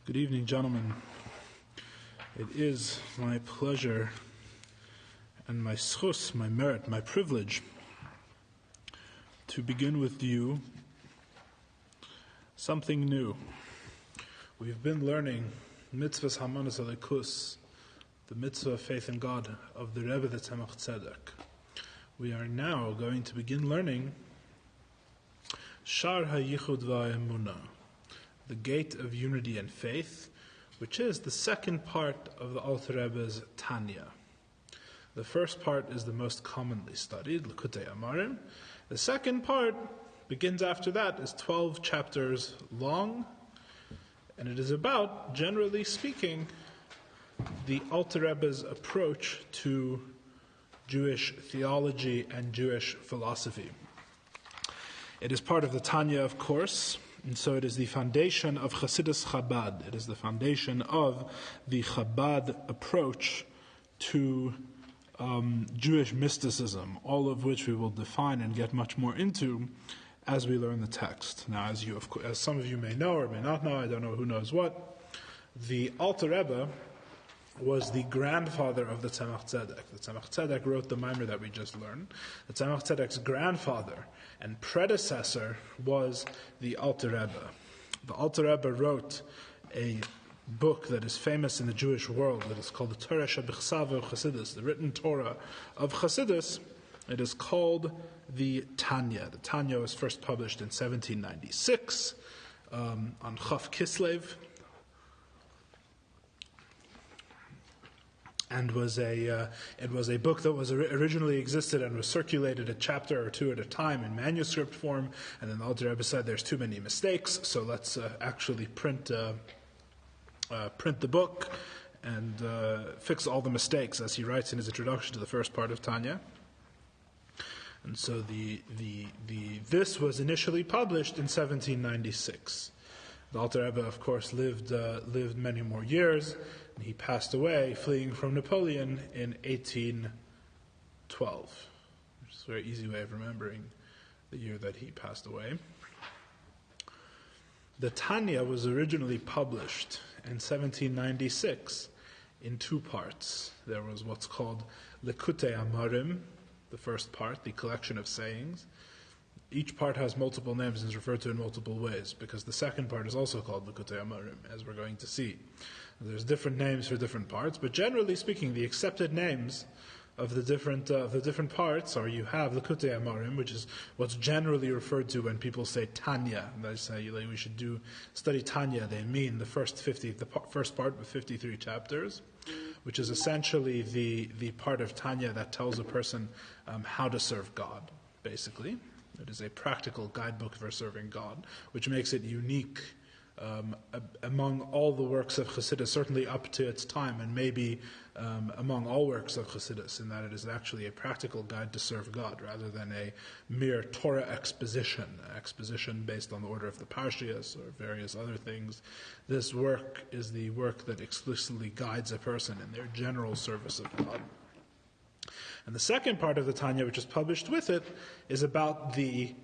Good evening, gentlemen. It is my pleasure and my schus, my merit, my privilege to begin with you something new. We've been learning mitzvahs hamanas alikus, the mitzvah of faith in God of the Rebbe, the Chabad Chassidic. We are now going to begin learning Shaar HaYichud v'Emunah, the gate of unity and faith, which is the second part of the Alter Rebbe's Tanya. The first part is the most commonly studied, Likutei Amarim. The second part begins after that, is 12 chapters long, and it is about, generally speaking, the Alter Rebbe's approach to Jewish theology and Jewish philosophy. It is part of the Tanya, of course, and so it is the foundation of Chassidus Chabad. It is the foundation of the Chabad approach to Jewish mysticism, all of which we will define and get much more into as we learn the text. Now, as some of you may know or may not know, I don't know who knows what, the Alter Rebbe was the grandfather of the Tzemach Tzedek. The Tzemach Tzedek wrote the Maimer that we just learned. The Tzemach Tzedek's grandfather and predecessor was the Alter Rebbe. The Alter Rebbe wrote a book that is famous in the Jewish world that is called the Torah Shabbat Chassidus, the written Torah of Chassidus. It is called the Tanya. The Tanya was first published in 1796 on Chaf Kislev, and it was a book that was originally existed and was circulated a chapter or two at a time in manuscript form, and then the Alter Rebbe said there's too many mistakes, so let's actually print the book and fix all the mistakes, as he writes in his introduction to the first part of Tanya. And so this was initially published in 1796. The Alter Rebbe, of course, lived many more years. He passed away fleeing from Napoleon in 1812, which is a very easy way of remembering the year that he passed away. The Tanya was originally published in 1796 in two parts. There was what's called Likutei Amarim, the first part, the collection of sayings. Each part has multiple names and is referred to in multiple ways, because the second part is also called Likutei Amarim, as we're going to see. There's different names for different parts, but generally speaking, the accepted names of the different parts are, you have Likutei Amarim, which is what's generally referred to when people say Tanya. And they say we should study Tanya. They mean the first part with 53 chapters, which is essentially the part of Tanya that tells a person how to serve God, basically. It is a practical guidebook for serving God, which makes it unique among all the works of Chassidus, certainly up to its time, and maybe among all works of Chassidus, in that it is actually a practical guide to serve God, rather than a mere Torah exposition based on the order of the Parshias or various other things. This work is the work that explicitly guides a person in their general service of God. And the second part of the Tanya, which is published with it, is about the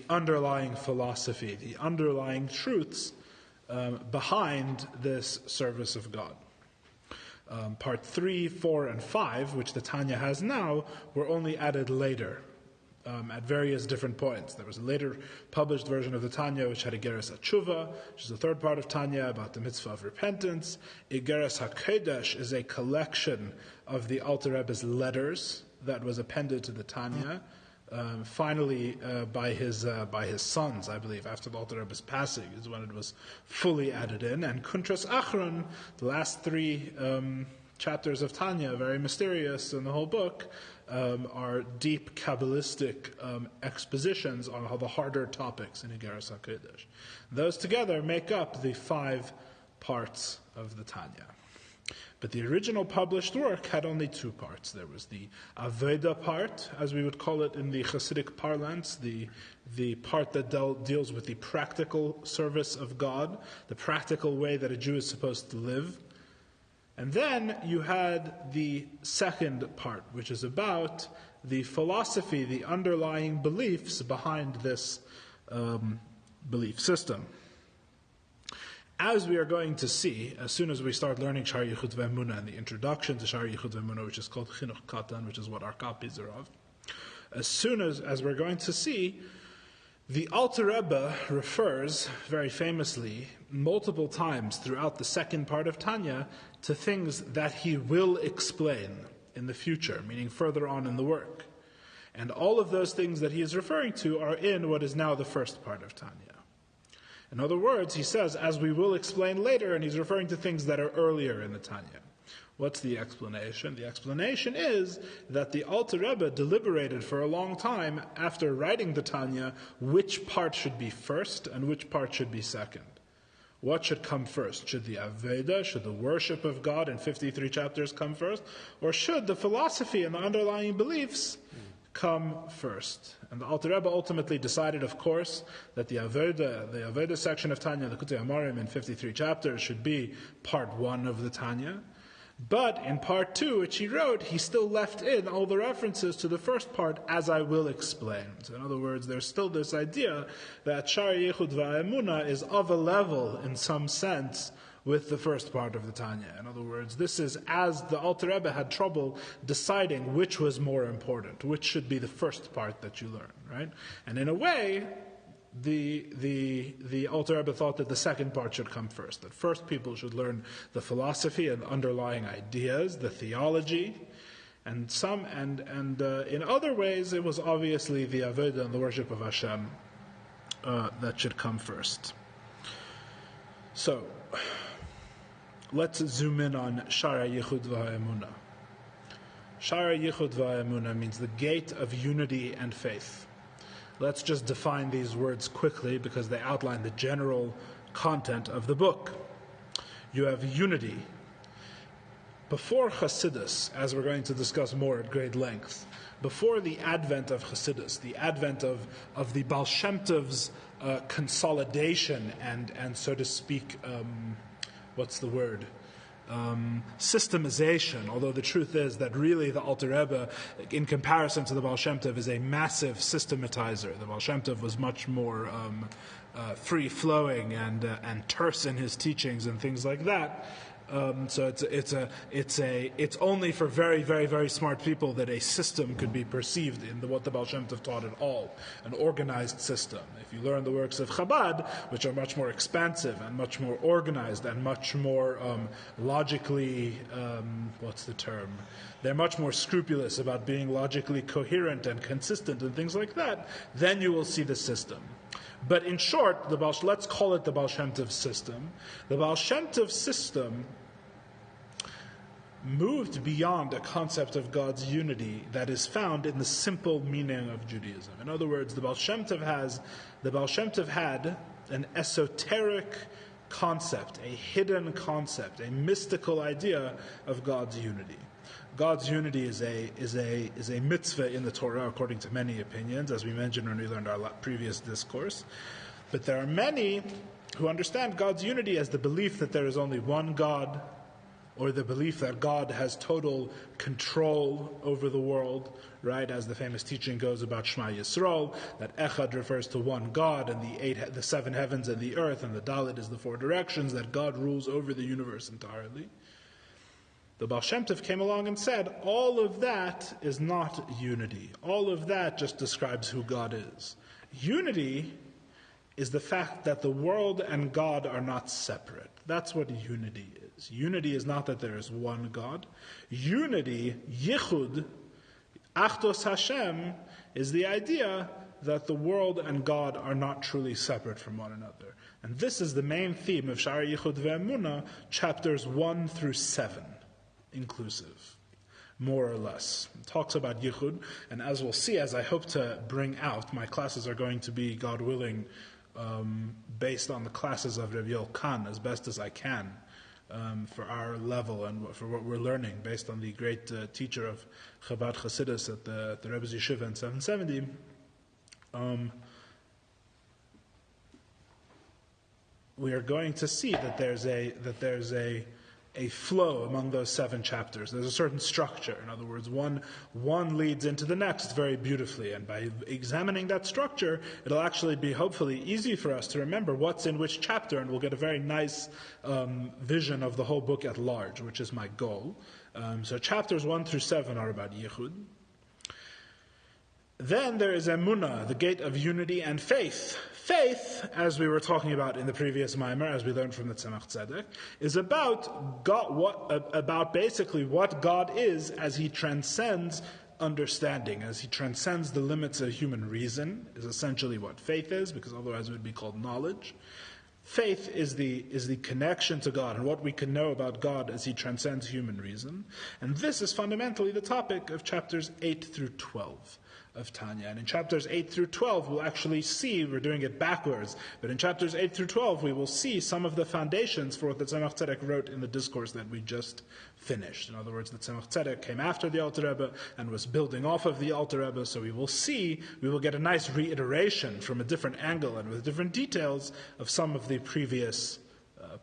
underlying philosophy, the underlying truths behind this service of God. Part 3, 4, and 5, which the Tanya has now, were only added later at various different points. There was a later published version of the Tanya which had Igeres HaTshuva, which is the third part of Tanya about the mitzvah of repentance. Igeres HaKodesh is a collection of the Alter Rebbe's letters that was appended to the Tanya, finally by his sons, I believe, after the Alter Rebbe's passing is when it was fully added in. And Kuntras Achron, the last three chapters of Tanya, very mysterious in the whole book, are deep Kabbalistic expositions on all the harder topics in Igeres HaKodesh. Those together make up the 5 parts of the Tanya. But the original published work had only 2 parts. There was the Aveda part, as we would call it in the Hasidic parlance, the part that deals with the practical service of God, the practical way that a Jew is supposed to live. And then you had the second part, which is about the philosophy, the underlying beliefs behind this belief system. As we are going to see, as soon as we start learning Shaar HaYichud ve'emunah and the introduction to Shaar HaYichud ve'emunah, which is called Chinuch Katan, which is what our copies are of, as we're going to see, the Alter Rebbe refers, very famously, multiple times throughout the second part of Tanya, to things that he will explain in the future, meaning further on in the work. And all of those things that he is referring to are in what is now the first part of Tanya. In other words, he says, as we will explain later, and he's referring to things that are earlier in the Tanya. What's the explanation? The explanation is that the Alter Rebbe deliberated for a long time after writing the Tanya which part should be first and which part should be second. What should come first? Should the Aveda, should the worship of God in 53 chapters come first? Or should the philosophy and the underlying beliefs come first? And the Alter Rebbe ultimately decided, of course, that the Aveda section of Tanya, the Likutei Amarim in 53 chapters, should be part 1 of the Tanya. But in part 2, which he wrote, he still left in all the references to the first part, as I will explain. So in other words, there's still this idea that Shaar HaYichud ve'emunah is of a level, in some sense, with the first part of the Tanya. In other words, this is as the Alter Rebbe had trouble deciding which was more important, which should be the first part that you learn, right? And in a way, the Alter Rebbe thought that the second part should come first. That first people should learn the philosophy and underlying ideas, the theology, and in other ways it was obviously the avodah and the worship of Hashem that should come first. So let's zoom in on Shaar HaYichud ve'emunah. Shaar HaYichud ve'emunah means the gate of unity and faith. Let's just define these words quickly because they outline the general content of the book. You have unity. Before Chassidus, as we're going to discuss more at great length, before the advent of Chassidus, the advent of the Baal Shem Tov's consolidation and so to speak, systemization, although the truth is that really the Alter Rebbe, in comparison to the Baal Shem Tov, is a massive systematizer. The Baal Shem Tov was much more free-flowing and terse in his teachings and things like that. So it's only for very, very, very smart people that a system could be perceived in what the Baal Shem Tov taught at all, an organized system. If you learn the works of Chabad, which are much more expansive and much more organized and much more logically, they're much more scrupulous about being logically coherent and consistent and things like that, then you will see the system. But in short, let's call it the Baal Shem Tov system. The Baal Shem Tov system moved beyond a concept of God's unity that is found in the simple meaning of Judaism. In other words, the Baal Shem Tov had an esoteric concept, a hidden concept, a mystical idea of God's unity. God's unity is a mitzvah in the Torah, according to many opinions, as we mentioned when we learned our previous discourse. But there are many who understand God's unity as the belief that there is only one God, or the belief that God has total control over the world, right? As the famous teaching goes about Shema Yisrael, that Echad refers to one God, and the 7 heavens and the earth, and the Dalet is the 4 directions, that God rules over the universe entirely. The Baal Shem Tov came along and said, all of that is not unity. All of that just describes who God is. Unity is the fact that the world and God are not separate. That's what unity is. Unity is not that there is one God. Unity, Yichud, Achdos Hashem, is the idea that the world and God are not truly separate from one another. And this is the main theme of Shaar HaYichud ve'emunah, chapters 1 through 7. Inclusive, more or less. It talks about Yichud, and as we'll see, as I hope to bring out, my classes are going to be, God willing, based on the classes of Rabbi Yoel Kahn as best as I can for our level and for what we're learning, based on the great teacher of Chabad Chassidus at the Rebbe's Yeshiva in 770. We are going to see that there's a flow among those 7 chapters. There's a certain structure. In other words, one leads into the next very beautifully. And by examining that structure, it'll actually be hopefully easy for us to remember what's in which chapter, and we'll get a very nice vision of the whole book at large, which is my goal. So chapters 1 through 7 are about Yichud. Then there is Emunah, the gate of unity and faith. Faith, as we were talking about in the previous Maimer, as we learned from the Tzemach Tzedek, is about basically what God is as He transcends understanding, as He transcends the limits of human reason, is essentially what faith is, because otherwise it would be called knowledge. Faith is the connection to God and what we can know about God as He transcends human reason. And this is fundamentally the topic of chapters 8 through 12. Of Tanya. And in chapters 8 through 12, we'll actually see, we're doing it backwards, but in chapters 8 through 12, we will see some of the foundations for what the Tzemach Tzedek wrote in the discourse that we just finished. In other words, the Tzemach Tzedek came after the Alter Rebbe and was building off of the Alter Rebbe, so we will get a nice reiteration from a different angle and with different details of some of the previous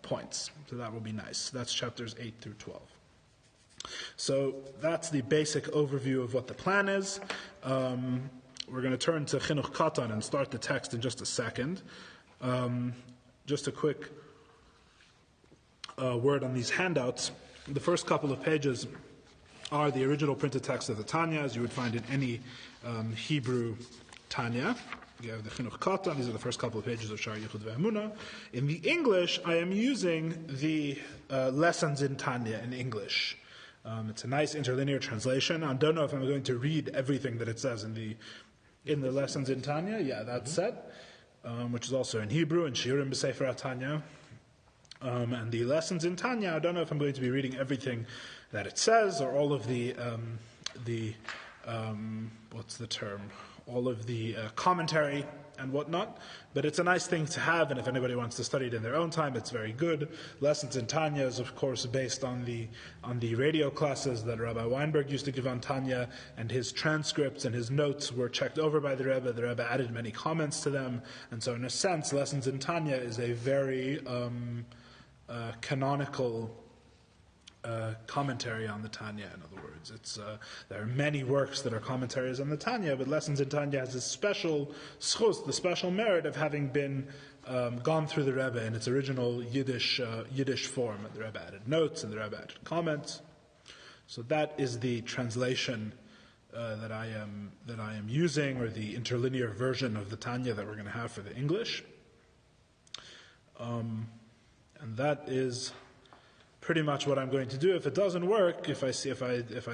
points. So that will be nice. That's chapters 8 through 12. So that's the basic overview of what the plan is. We're going to turn to Chinuch Katan and start the text in just a second. Just a quick word on these handouts. The first couple of pages are the original printed text of the Tanya, as you would find in any Hebrew Tanya. You have the Chinuch Katan. These are the first couple of pages of Shaar HaYichud ve'emunah. In the English, I am using the lessons in Tanya in English. It's a nice interlinear translation. I don't know if I'm going to read everything that it says in the lessons in Tanya. Yeah, that's set, which is also in Hebrew and Shiurim b'Sefer HaTanya. And the lessons in Tanya, I don't know if I'm going to be reading everything that it says or all of the what's the term? All of the commentary and whatnot, but it's a nice thing to have, and if anybody wants to study it in their own time, it's very good. Lessons in Tanya is, of course, based on the radio classes that Rabbi Weinberg used to give on Tanya, and his transcripts and his notes were checked over by the Rebbe. The Rebbe added many comments to them, and so in a sense, Lessons in Tanya is a very canonical commentary on the Tanya. In other words, there are many works that are commentaries on the Tanya, but Lessons in Tanya has this special schus, the special merit of having been gone through the Rebbe in its original Yiddish form. And the Rebbe added notes and the Rebbe added comments. So that is the translation that I am using, or the interlinear version of the Tanya that we're going to have for the English. And that is pretty much what I'm going to do. If it doesn't work, if I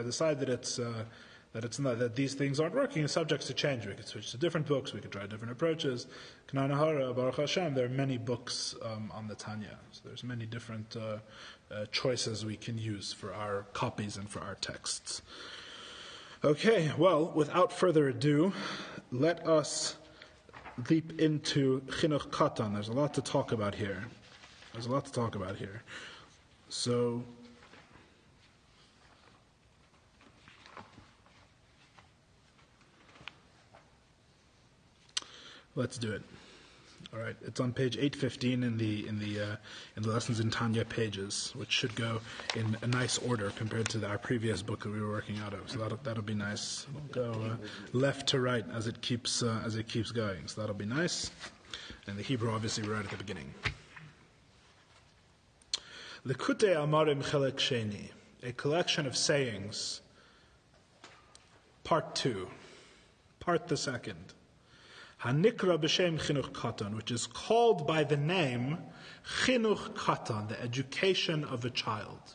decide that these things aren't working, it's subject to change. We could switch to different books. We could try different approaches. K'nai Nahara, Baruch Hashem, there are many books on the Tanya. So there's many different choices we can use for our copies and for our texts. Okay, well, without further ado, let us leap into Chinuch Katan. There's a lot to talk about here. So, let's do it. All right, it's on page 815 in the Lessons in Tanya pages, which should go in a nice order compared to our previous book that we were working out of. So that'll be nice. We'll go left to right as it keeps going. So that'll be nice. And the Hebrew, obviously, right at the beginning. Likutei Amarim Chelek Sheni, a collection of sayings, part 2, part the second. Hanikra b'shem Chinuch Katan, which is called by the name Chinuch Katan, the education of a child.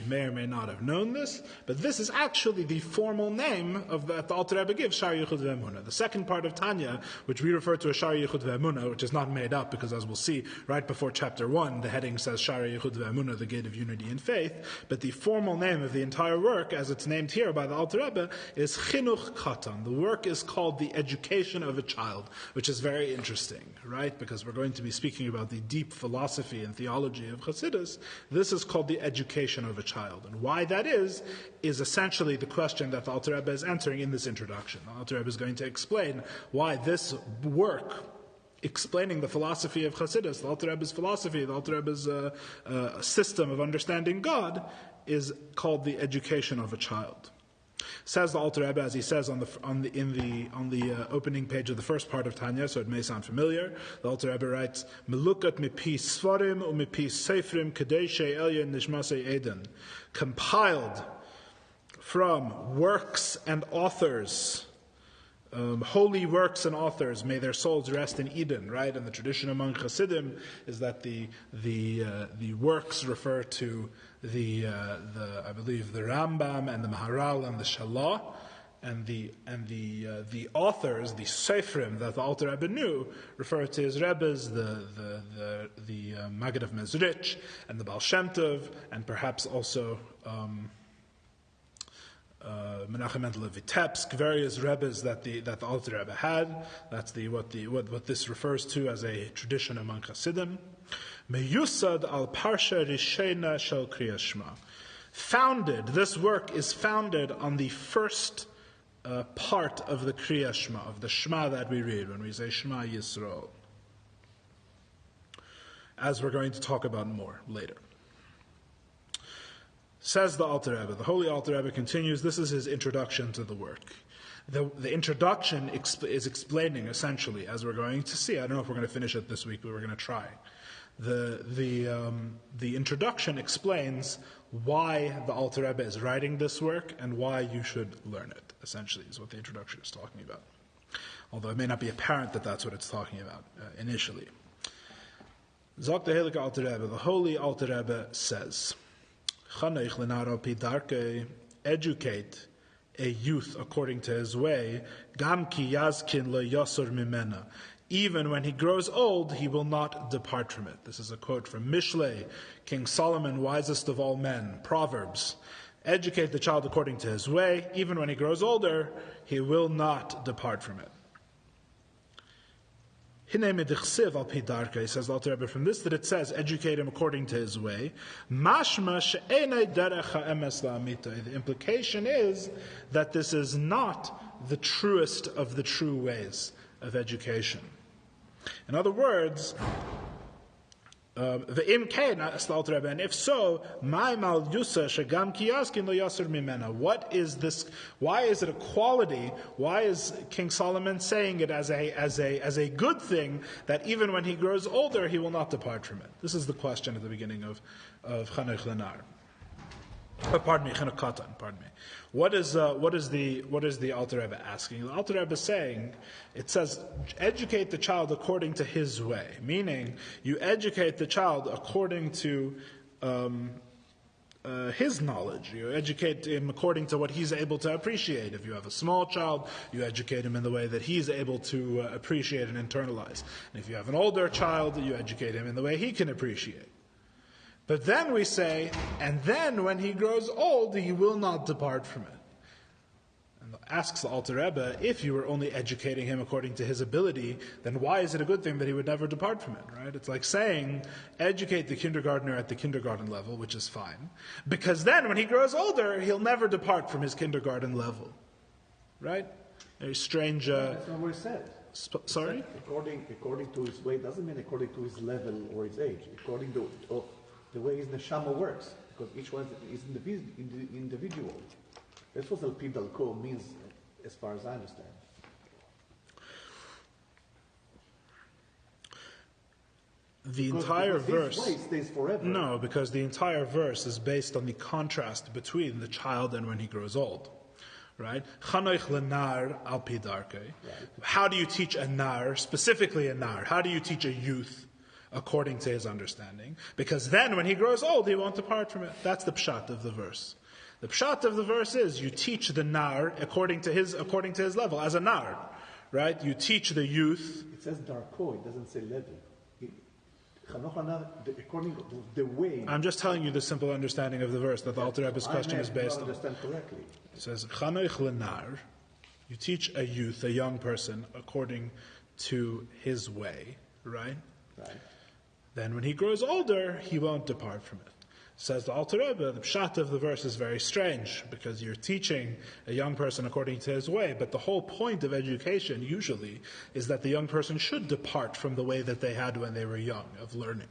You may or may not have known this, but this is actually the formal name of that the Alter Rebbe gives, Shaar HaYichud ve'emunah. The second part of Tanya, which we refer to as Shaar HaYichud ve'emunah, which is not made up, because as we'll see, right before chapter 1, the heading says Shaar HaYichud ve'emunah, the gate of unity and faith, but the formal name of the entire work, as it's named here by the Alter Rebbe, is Chinuch Katan. The work is called the education of a child, which is very interesting, right? Because we're going to be speaking about the deep philosophy and theology of Chassidus. This is called the education of a child. And why that is essentially the question that the Alter Rebbe is answering in this introduction. The Alter Rebbe is going to explain why this work explaining the philosophy of Chassidus, the Alter Rebbe's philosophy, the Alter Rebbe's system of understanding God, is called the education of a child. Says the Alter Rebbe, as he says on the opening page of the first part of Tanya, so it may sound familiar. The Alter Rebbe writes, "Melukat mipi svarim u'mipi seifrim kedei she'elyon nishmasei eden," compiled from works and authors. Holy works and authors, may their souls rest in Eden, right? And the tradition among Chassidim is that the works refer to I believe the Rambam and the Maharal and the Shalah, and the authors, the Seifrim that the Alter Rebbe knew, refer to his Rebbes, the Maggid of Mezrich and the Baal Shem Tov, and perhaps also Menachem Mendel of Vitebsk, various Rebbes that the Alter Rebbe had. That's what this refers to as a tradition among Chassidim. Meyusad al Parsha Rishena Shel Kriyas Shema. Founded, this work is founded on the first part of the Kriyas Shema, of the Shema that we read when we say Shema Yisrael, as we're going to talk about more later. Says the Alter Rebbe, the Holy Alter Rebbe continues, this is his introduction to the work. The introduction is explaining, essentially, as we're going to see, I don't know if we're going to finish it this week, but we're going to try. The introduction explains why the Alter Rebbe is writing this work and why you should learn it, essentially, is what the introduction is talking about. Although it may not be apparent that that's what it's talking about initially. Zok the Heilige Alter Rebbe, the Holy Alter Rebbe says, educate a youth according to his way, gam ki yazkin lo yasur mimena. Even when he grows old, he will not depart from it. This is a quote from Mishlei, King Solomon, wisest of all men, Proverbs. Educate the child according to his way. Even when he grows older, he will not depart from it. Hine medichsiv al pi darkei, says the Alter Rebbe, from this that it says, educate him according to his way. Mashma she'enei derech ha'emes la'amitei. The implication is that this is not the truest of the true ways of education. In other words, V'im kein, asks the Alter Rebbe, and if so, my mal yusa shagam ki yaskin lo yasur mimena. What is this? Why is it a quality? Why is King Solomon saying it as a good thing that even when he grows older, he will not depart from it? This is the question at the beginning of Chanech Lenar. Chanech Katan. Pardon me. What is the Alter Rebbe asking? The Alter Rebbe is saying, it says, educate the child according to his way, meaning you educate the child according to his knowledge. You educate him according to what he's able to appreciate. If you have a small child, you educate him in the way that he's able to appreciate and internalize. And if you have an older child, you educate him in the way he can appreciate. But then we say, and then when he grows old, he will not depart from it. And asks the Alter Rebbe, if you were only educating him according to his ability, then why is it a good thing that he would never depart from it, right? It's like saying, educate the kindergartner at the kindergarten level, which is fine, because then when he grows older, he'll never depart from his kindergarten level, right? Very strange... That's not what it said. Sorry? According to his way doesn't mean according to his level or his age. According to the way his neshama works, because each one is individual. That's what al-pi dalko means, as far as I understand. The entire verse... His way stays forever. No, because the entire verse is based on the contrast between the child and when he grows old. Right? Chanoich lenar al pi darkei. How do you teach a nar, specifically a nar? How do you teach a youth according to his understanding? Because then when he grows old, he won't depart from it. That's the pshat of the verse. The pshat of the verse is you teach the nar according to his level, as a nar. Right? You teach the youth. It says darko, it doesn't say level. According to the way. I'm just telling you the simple understanding of the verse that the Alter Rebbe's question is based on. I understand correctly. It says, Chanoich lenar, you teach a youth, a young person, according to his way, right? Right. Then when he grows older, he won't depart from it. Says the Alter Rebbe, the pshat of the verse is very strange, because you're teaching a young person according to his way, but the whole point of education, usually, is that the young person should depart from the way that they had when they were young, of learning.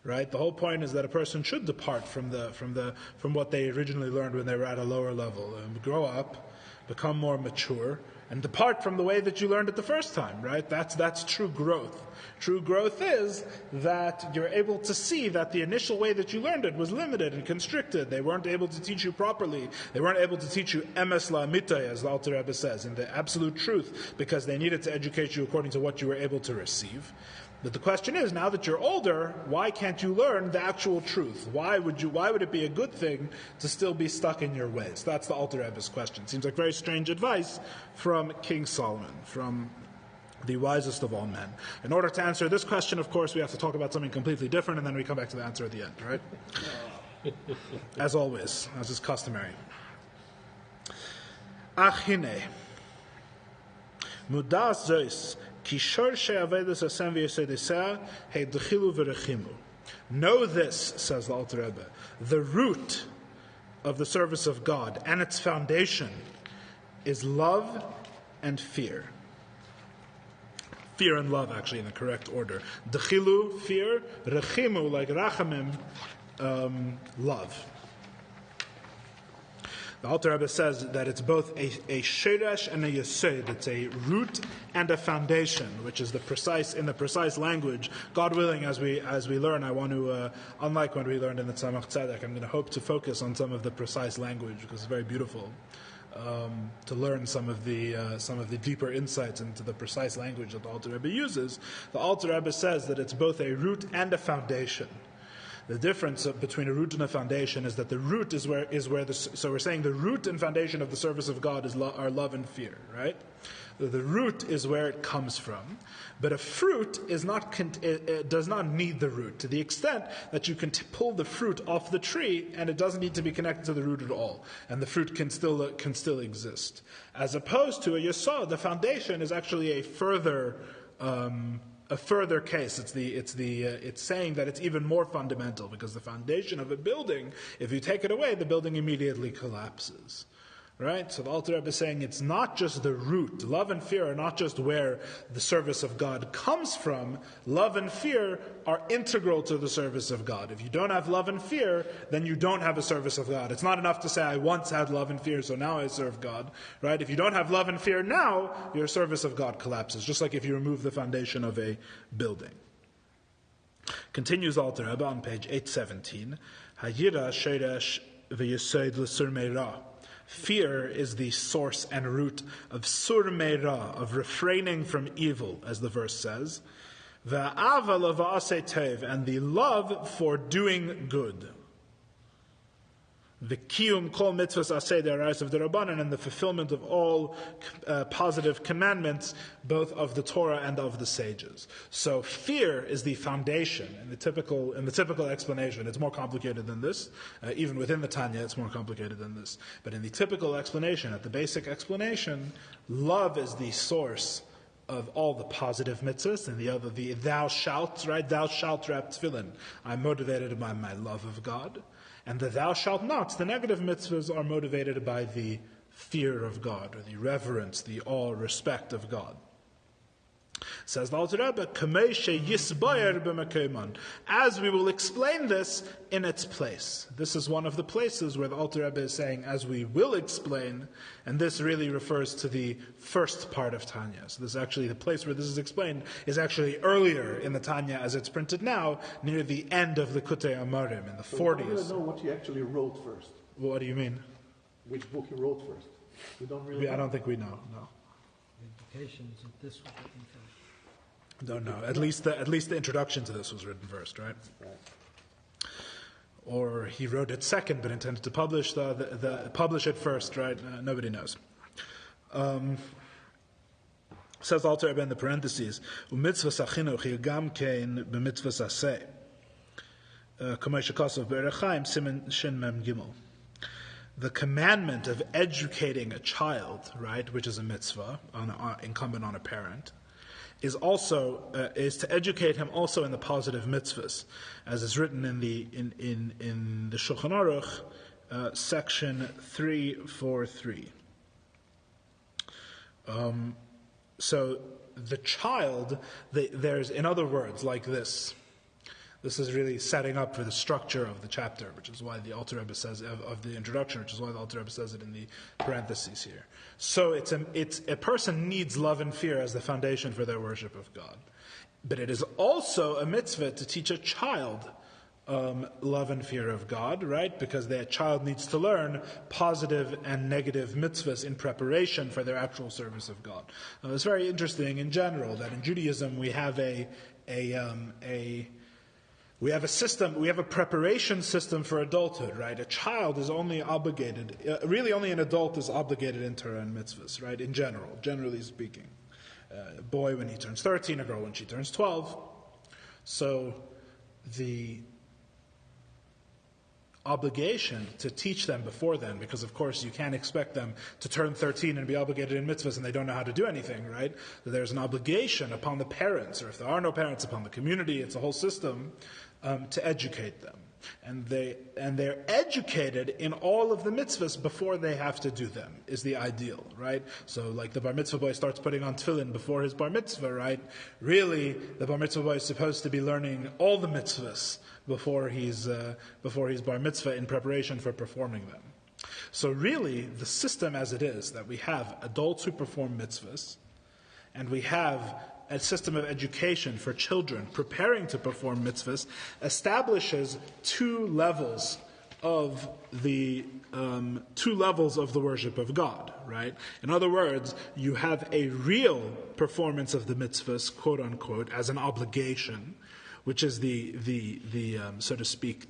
Right? The whole point is that a person should depart from what they originally learned when they were at a lower level, and grow up, become more mature, and depart from the way that you learned it the first time, right? That's true growth. True growth is that you're able to see that the initial way that you learned it was limited and constricted. They weren't able to teach you properly. They weren't able to teach you emes la'amitay, as the Alter Rebbe says, in the absolute truth, because they needed to educate you according to what you were able to receive. But the question is, now that you're older, why can't you learn the actual truth? Why would it be a good thing to still be stuck in your ways? That's the Alter Rebbe's question. Seems like very strange advice from King Solomon, from the wisest of all men. In order to answer this question, of course, we have to talk about something completely different, and then we come back to the answer at the end, right? As always, as is customary. Achine. Mudas zois. Know this, says the Alter Rebbe, the root of the service of God and its foundation is love and fear. Fear and love, actually, in the correct order. Dechilu, fear, rechimu, like rachamim, love. The Alter Rebbe says that it's both a sheresh and a yesod. It's a root and a foundation, which is in the precise language. God willing, as we learn, I want to, unlike when we learned in the Chabad Chassidic, I'm going to hope to focus on some of the precise language, because it's very beautiful to learn some of the deeper insights into the precise language that the Alter Rebbe uses. The Alter Rebbe says that it's both a root and a foundation. The difference between a root and a foundation is that the root is where so we're saying the root and foundation of the service of God are love and fear, right? The root is where it comes from, but a fruit is it does not need the root to the extent that you can pull the fruit off the tree and it doesn't need to be connected to the root at all, and the fruit can still exist. As opposed to a yesod, the foundation is actually a further case. It's saying that it's even more fundamental, because the foundation of a building, if you take it away, the building immediately collapses. Right? So the Alter Rebbe is saying it's not just the root. Love and fear are not just where the service of God comes from. Love and fear are integral to the service of God. If you don't have love and fear, then you don't have a service of God. It's not enough to say, I once had love and fear, so now I serve God. Right? If you don't have love and fear now, your service of God collapses, just like if you remove the foundation of a building. Continues Alter Rebbe on page 817. Hayira sheresh v'yesod l'sur meira. Fear is the source and root of sur meira, of refraining from evil, as the verse says. Va'ava l'va'aseh tev, and the love for doing good. V'kiyum kol mitzvahs aseh de'arais of the Rabbanan, and the fulfillment of all positive commandments, both of the Torah and of the sages. So fear is the foundation. In the typical explanation, it's more complicated than this. Even within the Tanya, it's more complicated than this. But in the typical explanation, at the basic explanation, love is the source of all the positive mitzvahs, and the thou shalt, right? Thou shalt wrap tefillin. I'm motivated by my love of God. And the thou shalt nots, the negative mitzvahs, are motivated by the fear of God, or the reverence, the awe, respect of God. Says the Alter Rebbe, as we will explain this in its place. This is one of the places where the Alter Rebbe is saying, as we will explain, and this really refers to the first part of Tanya. So this is actually the place where this is explained, is actually earlier in the Tanya as it's printed now, near the end of the Likutei Amarim, in the 40s. We don't know what he actually wrote first. Well, what do you mean? Which book he wrote first? We don't really know. I don't think we know, no. The implications that this was written first. Don't know. At least the introduction to this was written first, right? Right. Or he wrote it second, but intended to publish publish it first, right? Nobody knows. Says Alter Rebbe in the parentheses, "U'mitzvah sachinuch gam kein b'mitzvah saseh." Kamei shekasav be'erechaim siman shin mem gimel. The commandment of educating a child, right, which is a mitzvah incumbent on a parent, is also is to educate him also in the positive mitzvahs, as is written in the Shulchan Aruch, section 343. So the child, there's, in other words, like this. This is really setting up for the structure of the chapter, which is why the Alter Rebbe says of the introduction, which is why the Alter Rebbe says it in the parentheses here. So it's a person needs love and fear as the foundation for their worship of God, but it is also a mitzvah to teach a child love and fear of God, right? Because that child needs to learn positive and negative mitzvahs in preparation for their actual service of God. It's very interesting in general that in Judaism we have a system, we have a preparation system for adulthood, right? A child is only obligated, really only an adult is obligated in Torah and mitzvahs, right? In general, generally speaking. A boy when he turns 13, a girl when she turns 12. So the obligation to teach them before then, because of course you can't expect them to turn 13 and be obligated in mitzvahs and they don't know how to do anything, right? So there's an obligation upon the parents, or if there are no parents, upon the community, it's a whole system, to educate them. And they're educated in all of the mitzvahs before they have to do them, is the ideal, right? So like the bar mitzvah boy starts putting on tefillin before his bar mitzvah, right? Really, the bar mitzvah boy is supposed to be learning all the mitzvahs before he's bar mitzvah in preparation for performing them. So really, the system as it is, that we have adults who perform mitzvahs, and we have a system of education for children preparing to perform mitzvahs, establishes two levels of the worship of God, right? In other words, you have a real performance of the mitzvahs, quote unquote, as an obligation, which is the so to speak,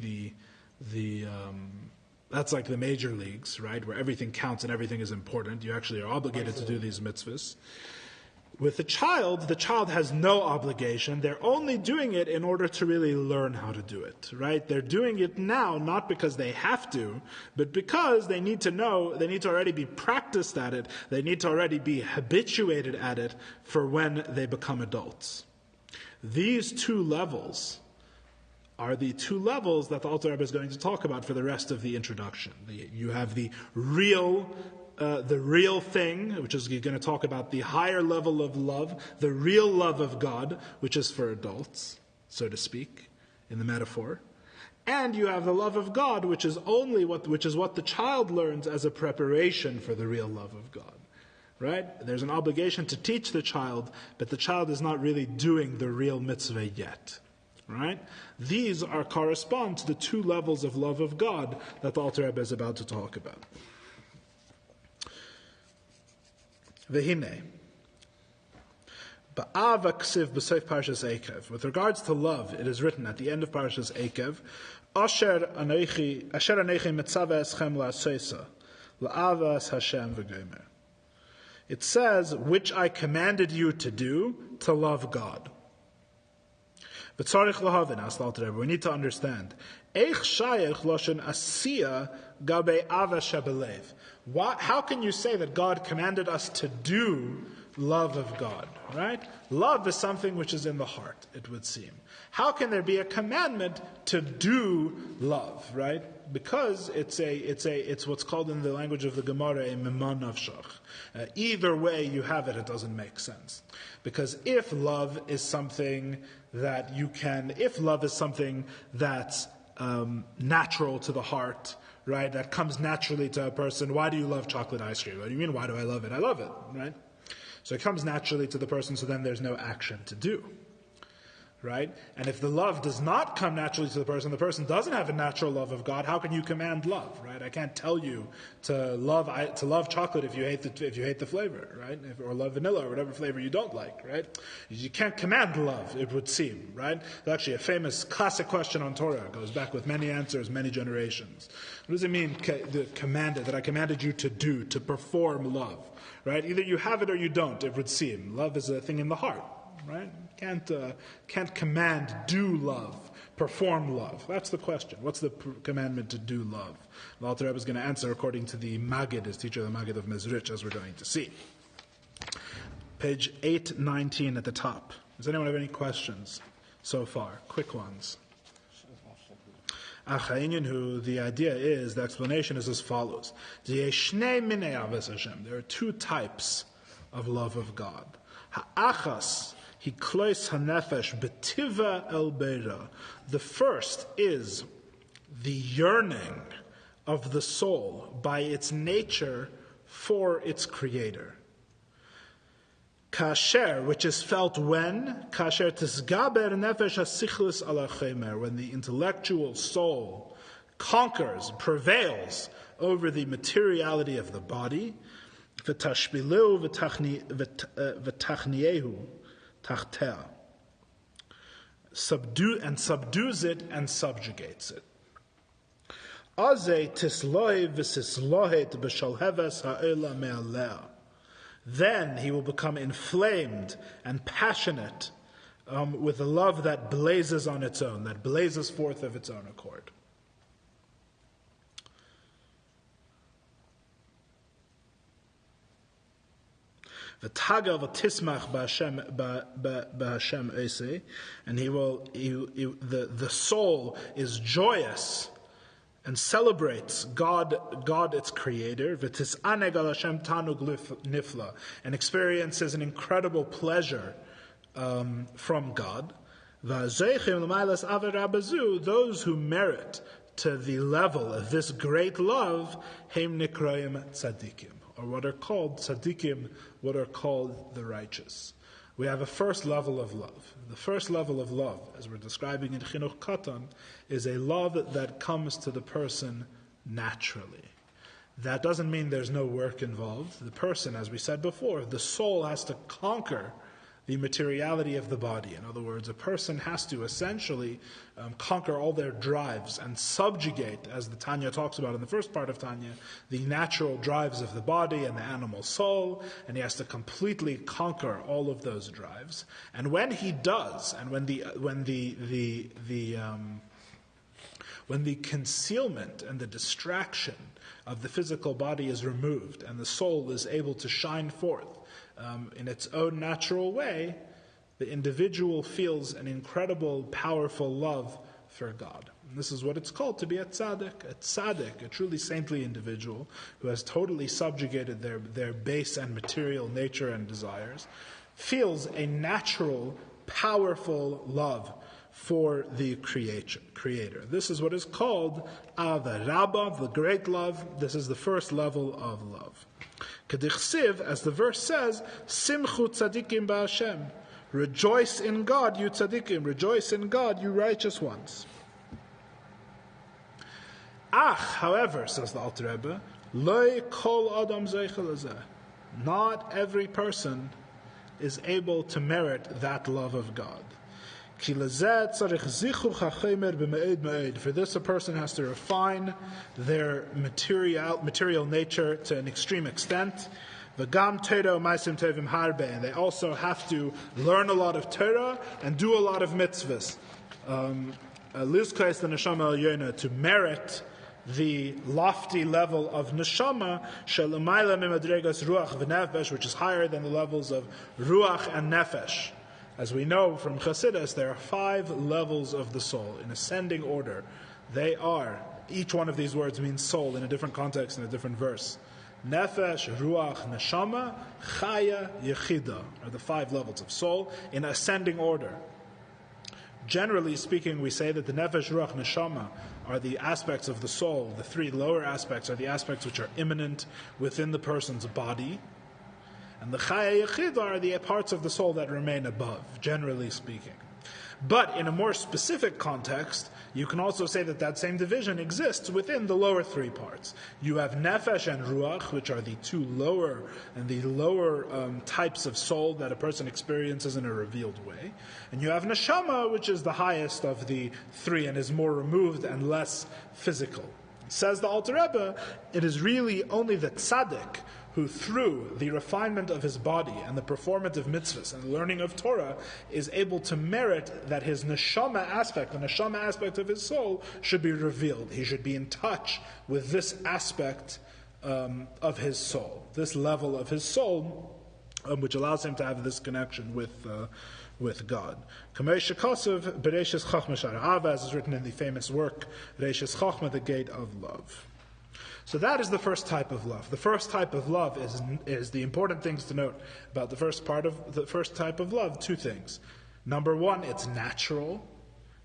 that's like the major leagues, right? Where everything counts and everything is important. You actually are obligated to do these mitzvahs. With the child has no obligation. They're only doing it in order to really learn how to do it, right? They're doing it now, not because they have to, but because they need to know, they need to already be practiced at it, they need to already be habituated at it for when they become adults. These two levels are the two levels that the Alter Rebbe is going to talk about for the rest of the introduction. You have the real thing, which is you're going to talk about the higher level of love, the real love of God, which is for adults, so to speak, in the metaphor. And you have the love of God, which is what the child learns as a preparation for the real love of God. Right? There's an obligation to teach the child, but the child is not really doing the real mitzvah yet. Right? These correspond to the two levels of love of God that the Alter Rebbe is about to talk about. Vehine. Ba'ava ksiv b'seif parshas Eikev. With regards to love, it is written at the end of parshas Eikev, Asher anechi mitzaveh eschem la'aseisa, la'avas Hashem v'gomer. It says, which I commanded you to do, to love God. But tzarich lahavin, asked Alter Rebbe, we need to understand. Eich shayich loshen asiya gabe ava shebelev. How can you say that God commanded us to do love of God, right? Love is something which is in the heart, it would seem. How can there be a commandment to do love, right? Because it's what's called in the language of the Gemara a mimah nafshach. Either way you have it, it doesn't make sense. Because if love is something that's natural to the heart, right, that comes naturally to a person, why do you love chocolate ice cream? What do you mean, why do I love it? I love it, right? So it comes naturally to the person, so then there's no action to do. Right? And if the love does not come naturally to the person doesn't have a natural love of God, how can you command love? Right? I can't tell you to love chocolate if you hate the flavor, right? Or love vanilla or whatever flavor you don't like, right? You can't command love, it would seem, right? It's actually a famous classic question on Torah. It goes back with many answers, many generations. What does it mean, that I commanded you to perform love? Right? Either you have it or you don't, it would seem. Love is a thing in the heart. Right? Can't command do love, perform love. That's the question. What's the commandment to do love? The Alter Rebbe is going to answer according to the Maggid, his teacher, the Maggid of Mezrich, as we're going to see. Page 819 at the top. Does anyone have any questions so far? Quick ones. The idea is, the explanation is as follows. There are two types of love of God. Ha'achas, hiklois hanefesh betiva el beira. The first is the yearning of the soul by its nature for its creator. Kasher, which is felt when? Kasher tisgaber nefesh hasichlis ala chemer, when the intellectual soul conquers, prevails over the materiality of the body. V'tashbilu v'tachniehu tachtea. Subdues it and subjugates it. Azeh tisloi v'sislohet b'shalheves ha'ela me'aleh. Then he will become inflamed and passionate with a love that blazes on its own, that blazes forth of its own accord. V'taga v'tismach b'Hashem eiseh, and the soul is joyous and celebrates God its creator, v'tisaneg al Hashem tanug nifla, and experiences an incredible pleasure from God. V'azeichim l'maylas avera bazu, those who merit to the level of this great love, heim nikrayim tzadikim, or what are called tzadikim, what are called the righteous. We have a first level of love. The first level of love, as we're describing in Chinuch Katan, is a love that comes to the person naturally. That doesn't mean there's no work involved. The person, as we said before, the soul has to conquer the materiality of the body. In other words, a person has to essentially conquer all their drives and subjugate, as the Tanya talks about in the first part of Tanya, the natural drives of the body and the animal soul, and he has to completely conquer all of those drives. And when he does, and when the concealment and the distraction of the physical body is removed, and the soul is able to shine forth in its own natural way, the individual feels an incredible, powerful love for God. And this is what it's called to be a tzaddik, a truly saintly individual who has totally subjugated their base and material nature and desires, feels a natural, powerful love for the Creator. This is what is called Ava Rabbah, the great love. This is the first level of love. Kedichsiv, as the verse says, Simchu tzadikim ba'Hashem. Rejoice in God, you tzadikim. Rejoice in God, you righteous ones. However, says the Alter Rebbe, Loi kol adam zeichel hazeh. Not every person is able to merit that love of God. For this, a person has to refine their material nature to an extreme extent. And they also have to learn a lot of Torah and do a lot of mitzvahs. To merit the lofty level of neshama, which is higher than the levels of ruach and nefesh. As we know from Chassidus, there are 5 levels of the soul in ascending order. They are, each one of these words means soul in a different context, in a different verse. Nefesh, Ruach, Neshama, Chaya, Yechida are the 5 levels of soul in ascending order. Generally speaking, we say that the Nefesh, Ruach, Neshama are the aspects of the soul. The 3 lower aspects are the aspects which are immanent within the person's body. And the Chaya Yechid are the parts of the soul that remain above, generally speaking. But in a more specific context, you can also say that same division exists within the lower 3 parts. You have Nefesh and Ruach, which are the 2 lower types of soul that a person experiences in a revealed way. And you have Neshama, which is the highest of the 3 and is more removed and less physical. Says the Alter Rebbe, it is really only the tzaddik who, through the refinement of his body and the performance of mitzvahs and the learning of Torah, is able to merit that his neshama aspect, the neshama aspect of his soul, should be revealed. He should be in touch with this aspect of his soul, this level of his soul, which allows him to have this connection with God. As is written in the famous work, Reishis Chochmah, the Gate of Love. So that is the first type of love. The first type of love is the important things to note about the first type of love, two things. Number one, it's natural.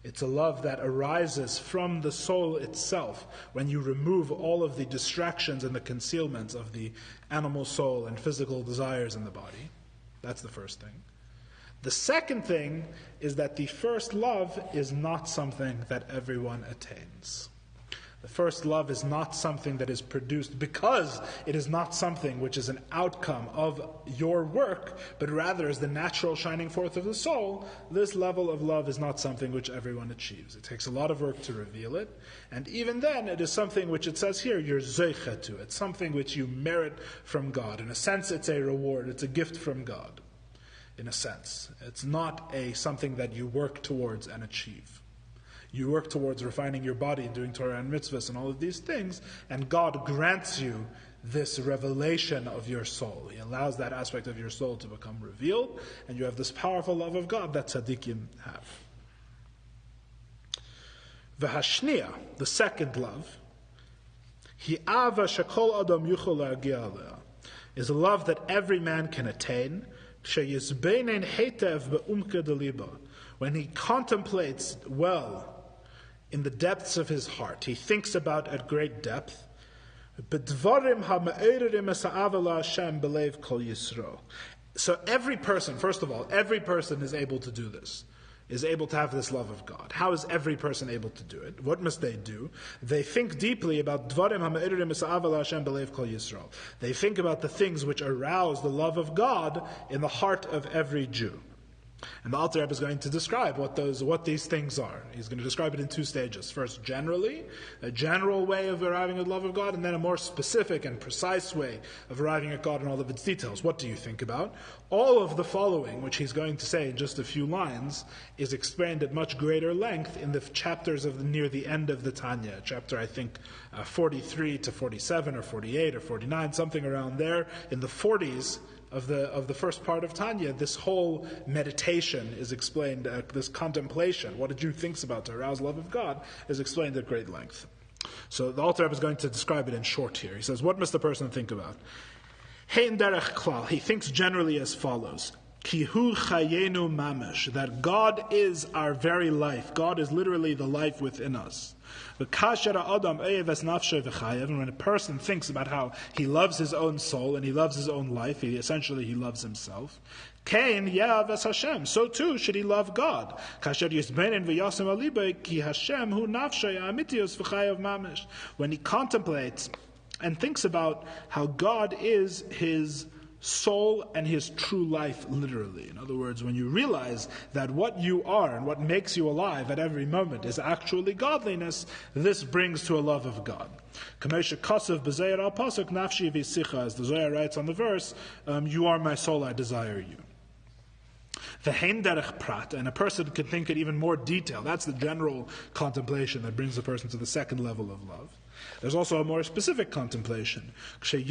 It's a love that arises from the soul itself when you remove all of the distractions and the concealments of the animal soul and physical desires in the body. That's the first thing. The second thing is that the first love is not something that everyone attains. The first love is not something that is produced because it is not something which is an outcome of your work, but rather is the natural shining forth of the soul. This level of love is not something which everyone achieves. It takes a lot of work to reveal it, and even then it is something which it says here, you're zeicha to. It's something which you merit from God. In a sense, it's a reward, it's a gift from God. In a sense. It's not something that you work towards and achieve. You work towards refining your body and doing Torah and mitzvahs and all of these things, and God grants you this revelation of your soul. He allows that aspect of your soul to become revealed, and you have this powerful love of God that tzaddikim have. V'hashniya, the second love, hi'ava shekol adam yuchol la'agia aleh, is a love that every man can attain, sheyizbeinen heitev be'umke de liba, when he contemplates well in the depths of his heart. He thinks about at great depth. So every person, first of all, every person is able to do this, is able to have this love of God. How is every person able to do it? What must they do? They think deeply about They think about the things which arouse the love of God in the heart of every Jew. And the Alter Rebbe is going to describe what these things are. He's going to describe it in two stages. First, generally, a general way of arriving at the love of God, and then a more specific and precise way of arriving at God in all of its details. What do you think about? All of the following, which he's going to say in just a few lines, is explained at much greater length in the chapters near the end of the Tanya. Chapter, I think, 43 to 47 or 48 or 49, something around there. In the 40s, of the first part of Tanya, this whole meditation is explained, this contemplation, what a Jew thinks about to arouse love of God, is explained at great length. So the Alter Rebbe is going to describe it in short here. He says, what must the person think about? Hein derech klal, he thinks generally as follows. Kihu chayenu mamish, that God is our very life. God is literally the life within us. And when a person thinks about how he loves his own soul and he loves his own life, he loves himself. So too should he love God. When he contemplates and thinks about how God is his soul and his true life, literally. In other words, when you realize that what you are and what makes you alive at every moment is actually godliness, this brings to a love of God. As the Zohar writes on the verse, you are my soul, I desire you. And a person can think in even more detail. That's the general contemplation that brings the person to the second level of love. There's also a more specific contemplation. When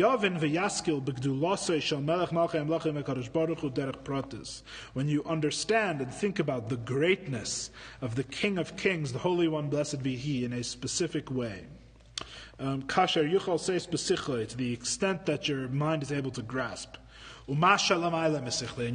you understand and think about the greatness of the King of Kings, the Holy One, blessed be He, in a specific way. To the extent that your mind is able to grasp. And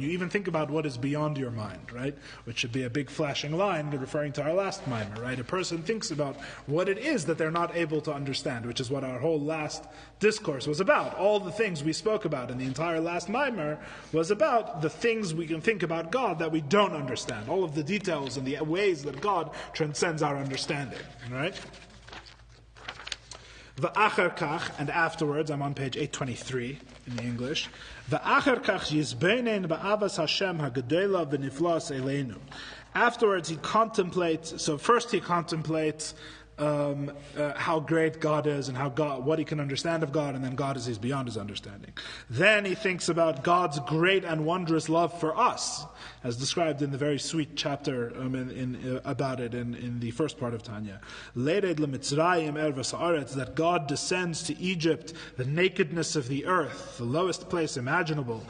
you even think about what is beyond your mind, right? Which should be a big flashing line referring to our last mimer, right? A person thinks about what it is that they're not able to understand, which is what our whole last discourse was about. All the things we spoke about in the entire last mimer was about the things we can think about God that we don't understand. All of the details and the ways that God transcends our understanding, right? V'achar kach, and afterwards, I'm on page 823 in the English. V'achar kach yizbeinen ba'avas Hashem ha'gedela v'niflas eleinu. Afterwards, he contemplates. So first, he contemplates how great God is and what he can understand of God, and then God is beyond his understanding. Then he thinks about God's great and wondrous love for us, as described in the very sweet chapter about it in the first part of Tanya. That God descends to Egypt, the nakedness of the earth, the lowest place imaginable.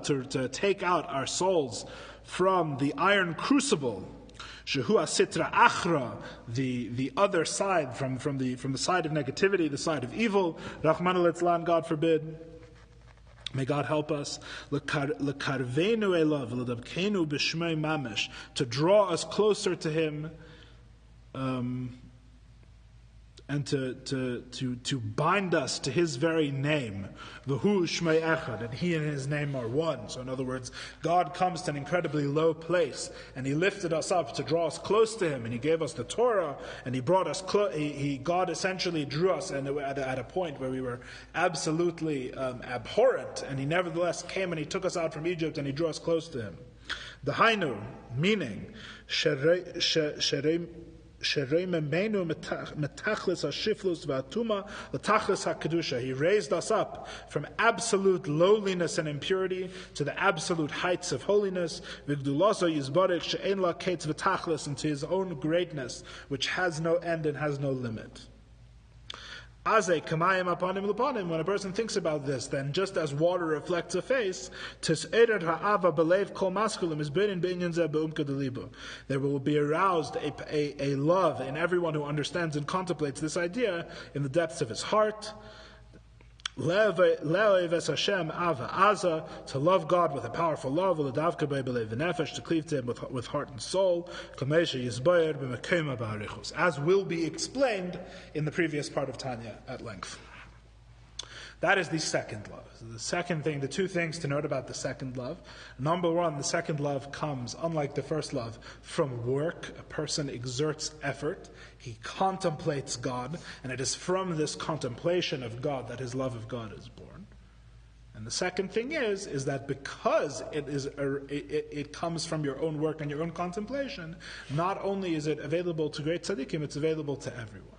To take out our souls from the iron crucible, Shehu asitra achra, the other side, from the side of negativity, the side of evil. Rahmanu litzlan, God forbid. May God help us. Lekarvenu elav, ledabkenu b'shmei mamish, to draw us closer to Him, and to bind us to His very name. V'hu shmei echad, and He and His name are one. So in other words, God comes to an incredibly low place, and He lifted us up to draw us close to Him, and He gave us the Torah, and He brought us God essentially drew us at a point where we were absolutely abhorrent, and He nevertheless came and He took us out from Egypt, and He drew us close to Him. The Hainu, meaning, he raised us up from absolute lowliness and impurity to the absolute heights of holiness, into His own greatness, which has no end and has no limit. When a person thinks about this, then just as water reflects a face, there will be aroused a love in everyone who understands and contemplates this idea in the depths of his heart. To love God with a powerful love, to cleave to Him with heart and soul, as will be explained in the previous part of Tanya at length. That is the second love. So the second thing, the two things to note about the second love. Number one, the second love comes, unlike the first love, from work. A person exerts effort. He contemplates God, and it is from this contemplation of God that his love of God is born. And the second thing is that because it comes from your own work and your own contemplation, not only is it available to great tzaddikim, it's available to everyone.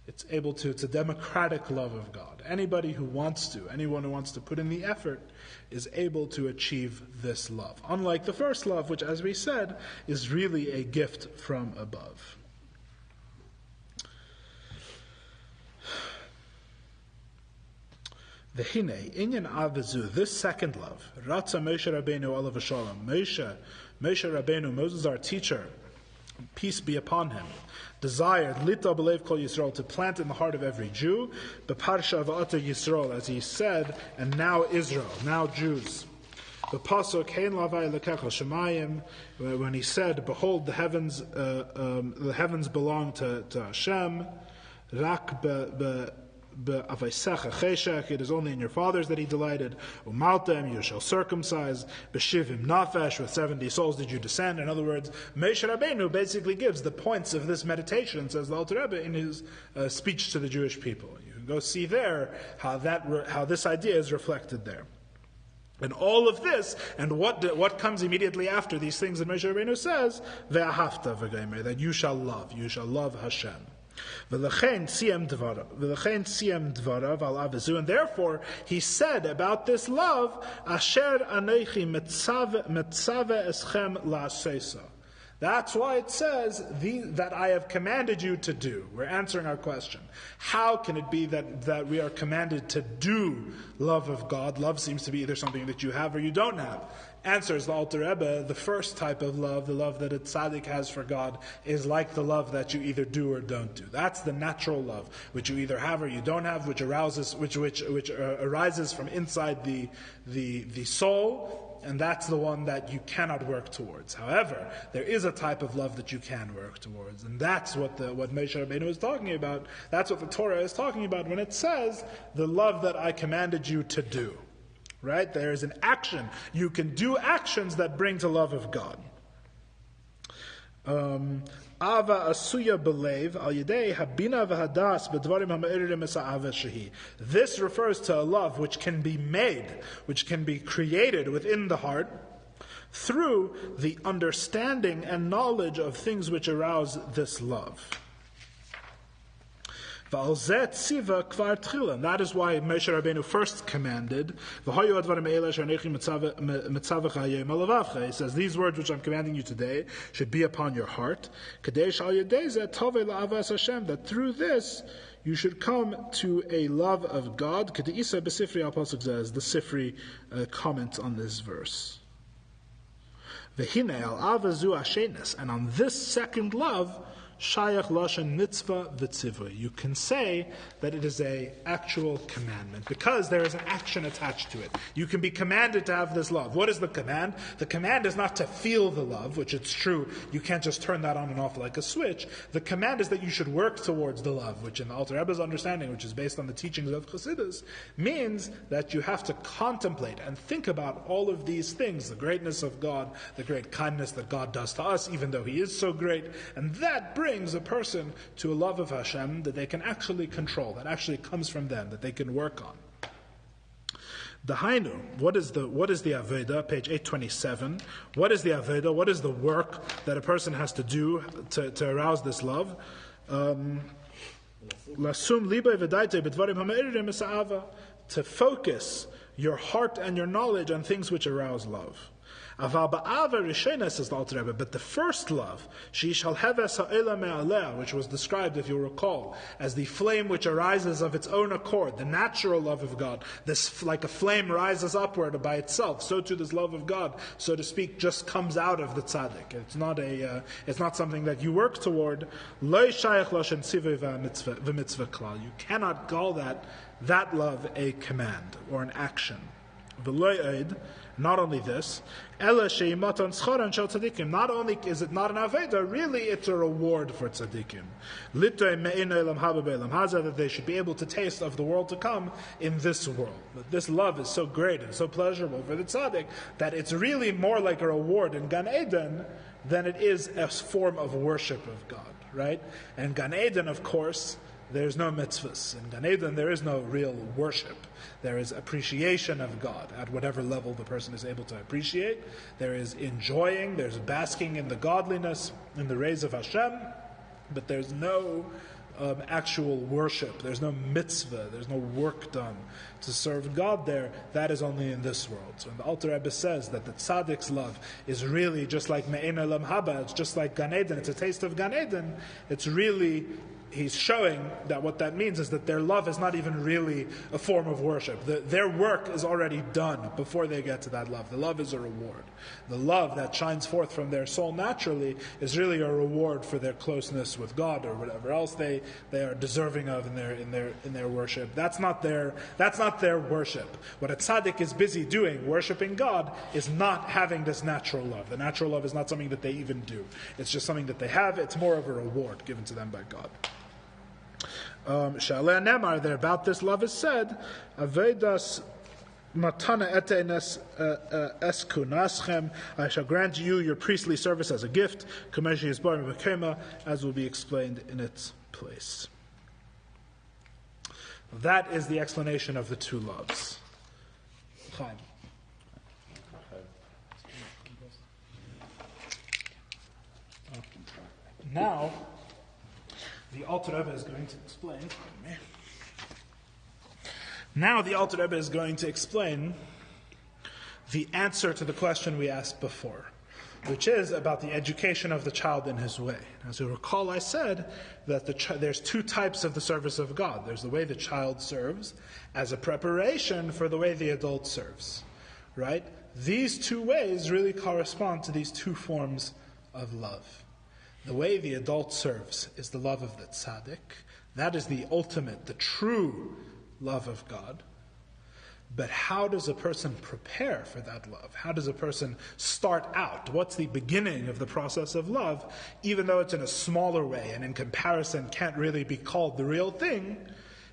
It's a democratic love of God. Anyone who wants to put in the effort is able to achieve this love. Unlike the first love, which, as we said, is really a gift from above. V'hinei, inyan avezu, this second love, Ratza Moshe Rabbeinu olav v'shalom. Moshe Rabbeinu, Moses our teacher, peace be upon him, desired Lita B'lev Kol Yisrael, to plant in the heart of every Jew, B'parsha V'ata Yisrael, as he said, and now Israel, now Jews. The pasuk Hein Lavai Lekecha Shemayim, when he said, "Behold, the heavens belong to Hashem." Rak it is only in your fathers that He delighted. Umaltem, you shall circumcise. B'shivim nafesh, with 70 souls did you descend. In other words, Moshe Rabbeinu basically gives the points of this meditation, says the Alter Rebbe in his speech to the Jewish people. You can go see there how this idea is reflected there. And all of this, and what comes immediately after these things that Moshe Rabbeinu says, ve'ahavta v'geimer, that you shall love Hashem. And therefore he said about this love, Asher anechi metzave eschem la'asesa. That's why it says that I have commanded you to do. We're answering our question. How can it be that we are commanded to do love of God? Love seems to be either something that you have or you don't have. Answers the Alter Rebbe, the first type of love, the love that a tzaddik has for God, is like the love that you either do or don't do. That's the natural love, which you either have or you don't have, which arises from inside the soul. And that's the one that you cannot work towards. However, there is a type of love that you can work towards, and that's what Moshe Rabbeinu is talking about. That's what the Torah is talking about when it says, the love that I commanded you to do. Right? There is an action. You can do actions that bring to love of God. Ava asuya belev al yedei habina v'hadas b'dvarim ha'me'irim esa'ava shehi. This refers to a love which can be made, which can be created within the heart, through the understanding and knowledge of things which arouse this love. And that is why Moshe Rabbeinu first commanded, he says, these words which I'm commanding you today should be upon your heart, that through this you should come to a love of God. The Sifri comments on this verse. And on this second love, Shayach Lashon Mitzvah V'Tzivui. You can say that it is an actual commandment because there is an action attached to it. You can be commanded to have this love. What is the command? The command is not to feel the love, which it's true. You can't just turn that on and off like a switch. The command is that you should work towards the love, which in the Alter Rebbe's understanding, which is based on the teachings of Chassidus, means that you have to contemplate and think about all of these things, the greatness of God, the great kindness that God does to us, even though He is so great, and that brings a person to a love of Hashem that they can actually control, that actually comes from them, that they can work on. The Hainu, what is the Aveda? Page 827. What is the Aveda? What is the work that a person has to do to arouse this love? To focus your heart and your knowledge on things which arouse love. Says the Alter Rebbe, but the first love, which was described, if you recall, as the flame which arises of its own accord, the natural love of God. This, like a flame rises upward by itself, so too this love of God, so to speak, just comes out of the tzaddik. It's not something that you work toward. You cannot call that love a command or an action. Not only this, not only is it not an Aveda, really it's a reward for tzaddikim. That they should be able to taste of the world to come in this world. That this love is so great and so pleasurable for the tzaddik that it's really more like a reward in Gan Eden than it is a form of worship of God, right? And Gan Eden, of course, there's no mitzvahs. In Gan Eden, there is no real worship. There is appreciation of God at whatever level the person is able to appreciate. There is enjoying, there's basking in the godliness, in the rays of Hashem, but there's no actual worship. There's no mitzvah. There's no work done to serve God there. That is only in this world. So when the Alter Rebbe says that the tzaddik's love is really just like Me'en Olam Haba, it's just like Gan Eden, it's a taste of Gan Eden, it's really... He's showing that what that means is that their love is not even really a form of worship. Their work is already done before they get to that love. The love is a reward. The love that shines forth from their soul naturally is really a reward for their closeness with God or whatever else they are deserving of in their worship. That's not their worship. What a tzaddik is busy doing, worshiping God, is not having this natural love. The natural love is not something that they even do. It's just something that they have. It's more of a reward given to them by God. Shalei Nemar, there about this love is said, Avedas matana etenes eskunaschem, I shall grant you your priestly service as a gift, as will be explained in its place. That is the explanation of the two loves. Chaim. Now, the Alter Rebbe is going to explain. Now the Alter Rebbe is going to explain the answer to the question we asked before, which is about the education of the child in his way. As you recall, I said that there's two types of the service of God. There's the way the child serves as a preparation for the way the adult serves. Right? These two ways really correspond to these two forms of love. The way the adult serves is the love of the tzaddik. That is the ultimate, the true love of God. But how does a person prepare for that love? How does a person start out? What's the beginning of the process of love? Even though it's in a smaller way and in comparison can't really be called the real thing,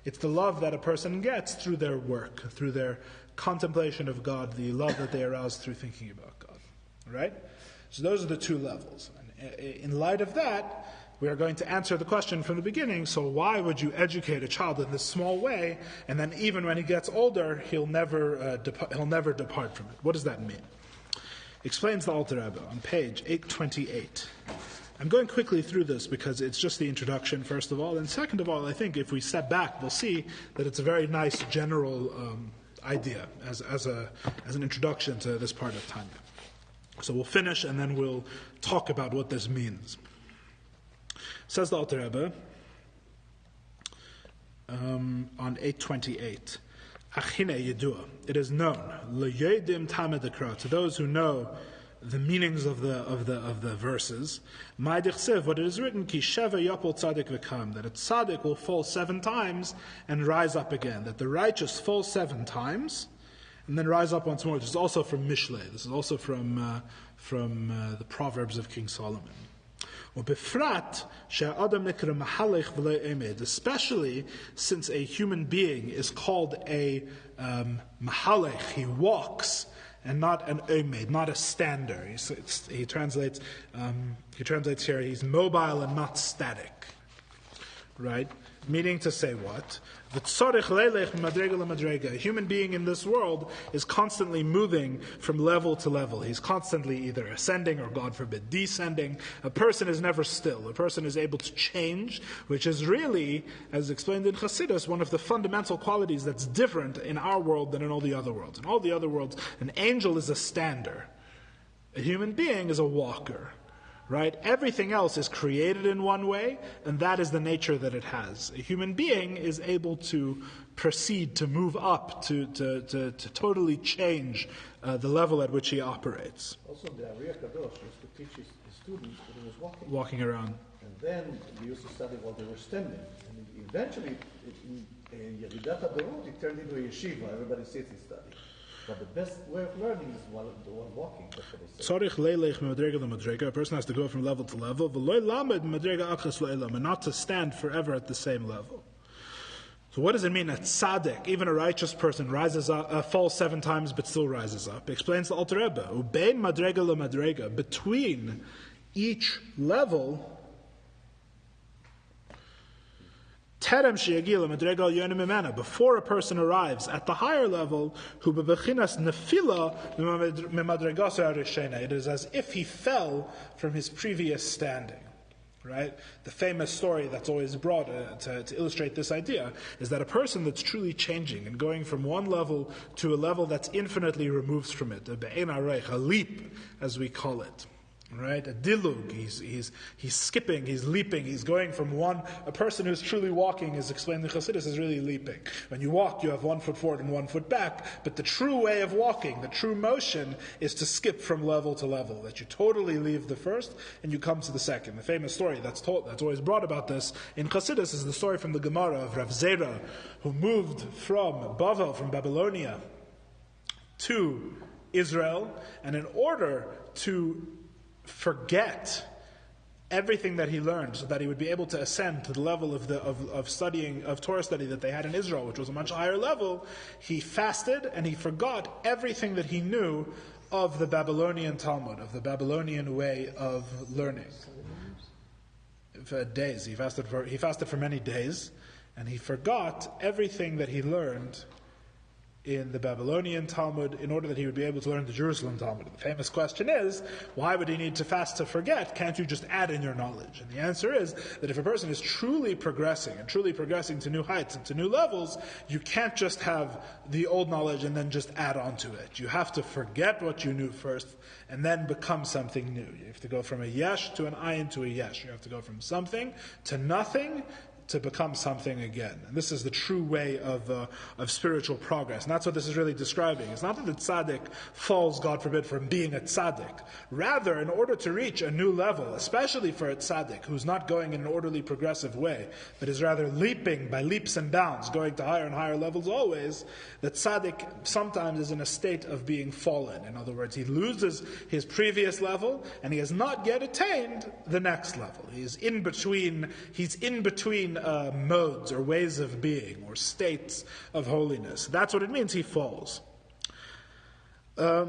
it's the love that a person gets through their work, through their contemplation of God, the love that they arouse through thinking about God. Right? So those are the two levels. In light of that, we are going to answer the question from the beginning. So why would you educate a child in this small way, and then even when he gets older, he'll never depart from it? What does that mean? explains the Alter Rebbe on page 828. I'm going quickly through this because it's just the introduction, first of all. And second of all, I think if we step back, we'll see that it's a very nice general idea as an introduction to this part of Tanya. So we'll finish and then we'll talk about what this means. Says the Alter Rebbe on 828. Achine Yedua. It is known, L'yodim Tamed Dekra, to those who know the meanings of the verses. Ma'adichsev, what it is written, Ki Sheva Yapol Tzadik V'kam, that a tzaddik will fall 7 times and rise up again. That the righteous fall 7 times and then rise up once more. This is also from Mishlei. This is also from the Proverbs of King Solomon. Especially since a human being is called a mahalech, he walks, and not an omed, not a stander. He translates here, he's mobile and not static. Right? Meaning to say what? A human being in this world is constantly moving from level to level. He's constantly either ascending or, God forbid, descending. A person is never still. A person is able to change, which is really, as explained in Chassidus, one of the fundamental qualities that's different in our world than in all the other worlds. In all the other worlds, an angel is a stander. A human being is a walker. Right? Everything else is created in one way, and that is the nature that it has. A human being is able to proceed, to move up, to totally change the level at which he operates. Also, the Ari Kadosh used to teach his students when he was walking around. And then they used to study while they were standing. And eventually, in Yeridat HaDorot, it turned into a yeshiva. Everybody sits and studies. But the best way of learning is while walking. That's what they say. A person has to go from level to level, and not to stand forever at the same level. So what does it mean that tzaddik, even a righteous person, rises up, falls 7 times but still rises up? Explains the Alter Rebbe. Between each level, before a person arrives at the higher level, it is as if he fell from his previous standing. Right? The famous story that's always brought to illustrate this idea is that a person that's truly changing and going from one level to a level that's infinitely removed from it, a leap, as we call it. Right, a dilug. He's skipping, he's leaping, he's going from one. A person who's truly walking, is explained in Chassidus, is really leaping. When you walk, you have 1 foot forward and 1 foot back. But the true way of walking, the true motion, is to skip from level to level. That you totally leave the first and you come to the second. The famous story that's always brought about this in Chassidus is the story from the Gemara of Rav Zera, who moved from Bavel, from Babylonia, to Israel, and in order to forget everything that he learned, so that he would be able to ascend to the level of Torah study that they had in Israel, which was a much higher level. He fasted and he forgot everything that he knew of the Babylonian Talmud, of the Babylonian way of learning. For days, he fasted for many days, and he forgot everything that he learned in the Babylonian Talmud in order that he would be able to learn the Jerusalem Talmud. The famous question is, why would he need to fast to forget? Can't you just add in your knowledge? And the answer is that if a person is truly progressing to new heights and to new levels, you can't just have the old knowledge and then just add on to it. You have to forget what you knew first and then become something new. You have to go from a yesh to an ayin to a yesh. You have to go from something to nothing to become something again. And this is the true way of spiritual progress. And that's what this is really describing. It's not that the tzaddik falls, God forbid, from being a tzaddik. Rather, in order to reach a new level, especially for a tzaddik who's not going in an orderly, progressive way, but is rather leaping by leaps and bounds, going to higher and higher levels always, the tzaddik sometimes is in a state of being fallen. In other words, he loses his previous level, and he has not yet attained the next level. He's in between modes or ways of being or states of holiness. That's what it means, he falls. Though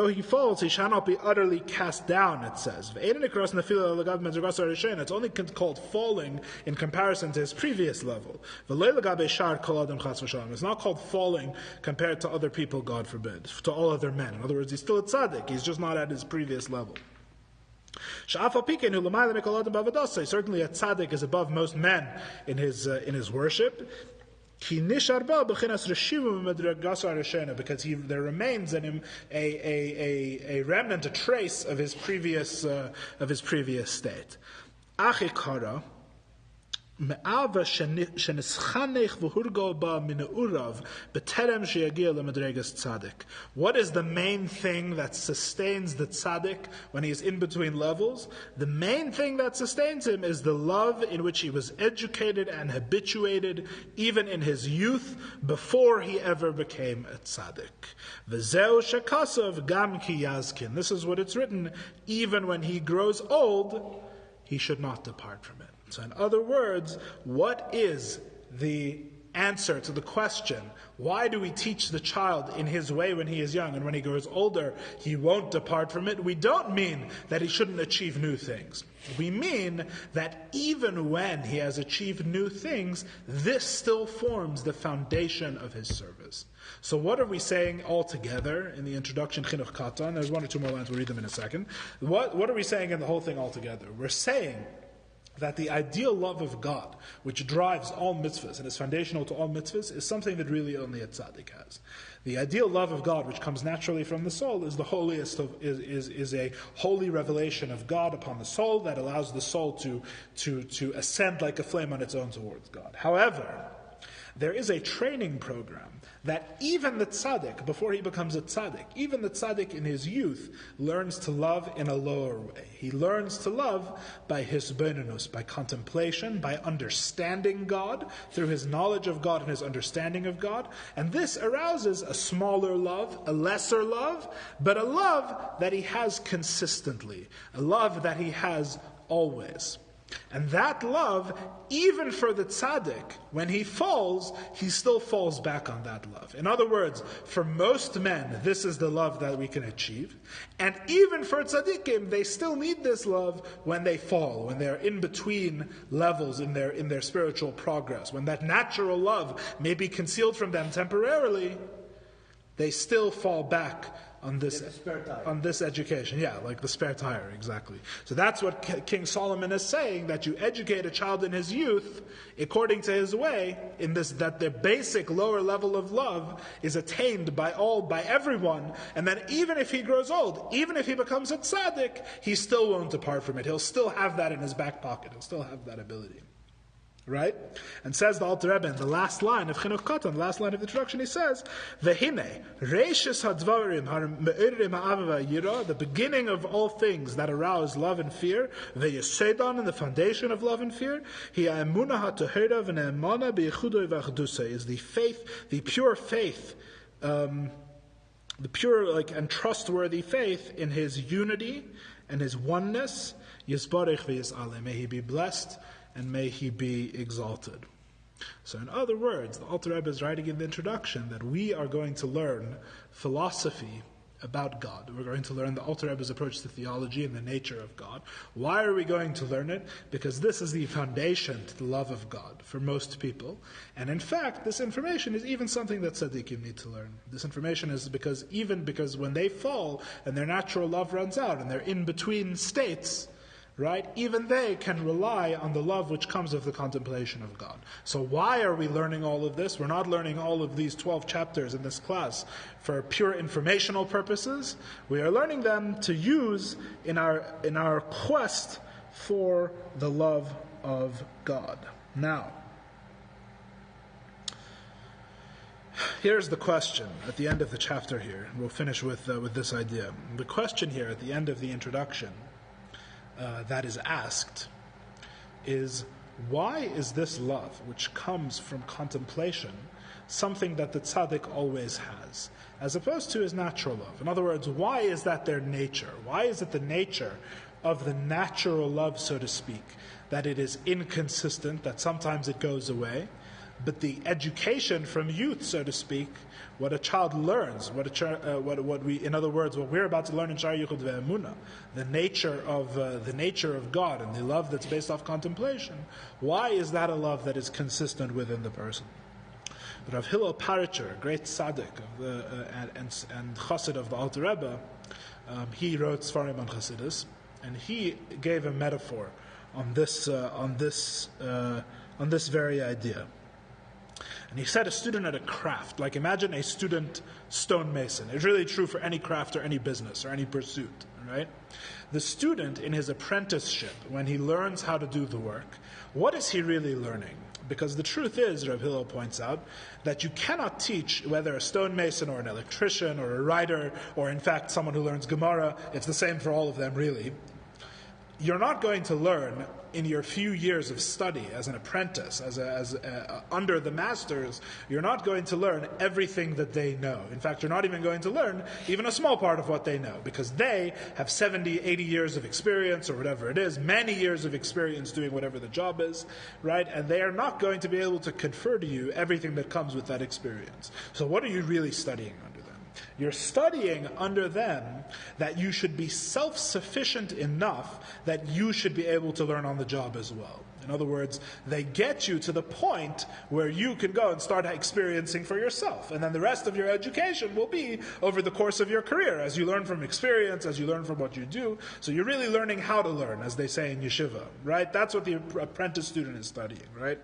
he falls, he shall not be utterly cast down, it says. It's only called falling in comparison to his previous level. It's not called falling compared to other people, God forbid, to all other men. In other words, he's still a tzaddik, he's just not at his previous level. Certainly a tzaddik is above most men in his worship. Because there remains in him a remnant, a trace of his previous state. What is the main thing that sustains the tzaddik when he is in between levels? The main thing that sustains him is the love in which he was educated and habituated even in his youth before he ever became a tzaddik. This is what it's written, even when he grows old, he should not depart from it. So in other words, what is the answer to the question, why do we teach the child in his way when he is young, and when he grows older, he won't depart from it? We don't mean that he shouldn't achieve new things. We mean that even when he has achieved new things, this still forms the foundation of his service. So what are we saying all together in the introduction, Chinuch Katan? There's one or two more lines, we'll read them in a second. What are we saying in the whole thing all together? We're saying that the ideal love of God, which drives all mitzvahs and is foundational to all mitzvahs, is something that really only a tzaddik has. The ideal love of God, which comes naturally from the soul, is the holiest is a holy revelation of God upon the soul that allows the soul to ascend like a flame on its own towards God. However, there is a training program that even the tzaddik, before he becomes a tzaddik, even the tzaddik in his youth, learns to love in a lower way. He learns to love by hisbonenus, by contemplation, by understanding God, through his knowledge of God and his understanding of God. And this arouses a smaller love, a lesser love, but a love that he has consistently, a love that he has always. And that love, even for the tzaddik, when he falls, he still falls back on that love. In other words, for most men, this is the love that we can achieve. And even for tzaddikim, they still need this love when they fall, when they're in between levels in their spiritual progress. When that natural love may be concealed from them temporarily, they still fall back on this education. Yeah, like the spare tire, exactly. So that's what King Solomon is saying, that you educate a child in his youth according to his way, in this, that the basic lower level of love is attained by everyone, and then even if he grows old, even if he becomes a tzaddik, he still won't depart from it. He'll still have that in his back pocket. He'll still have that ability. Right? And says the Alter Rebbe in the last line of Chinuch Katan, the last line of the introduction, he says, Vehine, reishis hadvarim me'erim ha'avava yira, the beginning of all things that arouse love and fear, ve'yesedon, and the foundation of love and fear, hi ha'emuna ha'tohera v'ne'emana be'yichudoi v'achdusa, is the faith, the pure faith, the pure and trustworthy faith in his unity and his oneness, yisbarech v'yis'aleh, may he be blessed and may he be exalted. So in other words, the Alter Rebbe is writing in the introduction that we are going to learn philosophy about God. We're going to learn the Alter Rebbe's approach to theology and the nature of God. Why are we going to learn it? Because this is the foundation to the love of God for most people. And in fact, this information is even something that tzaddikim need to learn. This information is because when they fall and their natural love runs out and they're in between states, right? Even they can rely on the love which comes of the contemplation of God. So why are we learning all of this? We're not learning all of these 12 chapters in this class for pure informational purposes. We are learning them to use in our quest for the love of God. Now, here's the question at the end of the chapter here. We'll finish with this idea. The question here at the end of the introduction that is asked is, why is this love, which comes from contemplation, something that the tzaddik always has, as opposed to his natural love? In other words, why is that their nature? Why is it the nature of the natural love, so to speak, that it is inconsistent, that sometimes it goes away, But the education from youth, so to speak, what a child learns, what we, in other words, what we're about to learn in Shaar HaYichud ve'emunah, the nature of God and the love that's based off contemplation. Why is that a love that is consistent within the person? Rav Hillel Paritcher, great tzaddik and chassid of the Alter Rebbe, he wrote Sfarim on Chassidus, and he gave a metaphor on this very idea. And he said a student at a craft, like imagine a student stonemason. It's really true for any craft or any business or any pursuit, right? The student in his apprenticeship, when he learns how to do the work, what is he really learning? Because the truth is, Rav Hillel points out, that you cannot teach whether a stonemason or an electrician or a writer or in fact someone who learns Gemara, it's the same for all of them really. You're not going to learn in your few years of study as an apprentice, under the masters, you're not going to learn everything that they know. In fact, you're not even going to learn even a small part of what they know, because they have 70, 80 years of experience or whatever it is, many years of experience doing whatever the job is, right? And they are not going to be able to confer to you everything that comes with that experience. So what are you really studying under them? You're studying under them that you should be self-sufficient enough that you should be able to learn on the job as well. In other words, they get you to the point where you can go and start experiencing for yourself. And then the rest of your education will be over the course of your career, as you learn from experience, as you learn from what you do. So you're really learning how to learn, as they say in yeshiva, right? That's what the apprentice student is studying, right?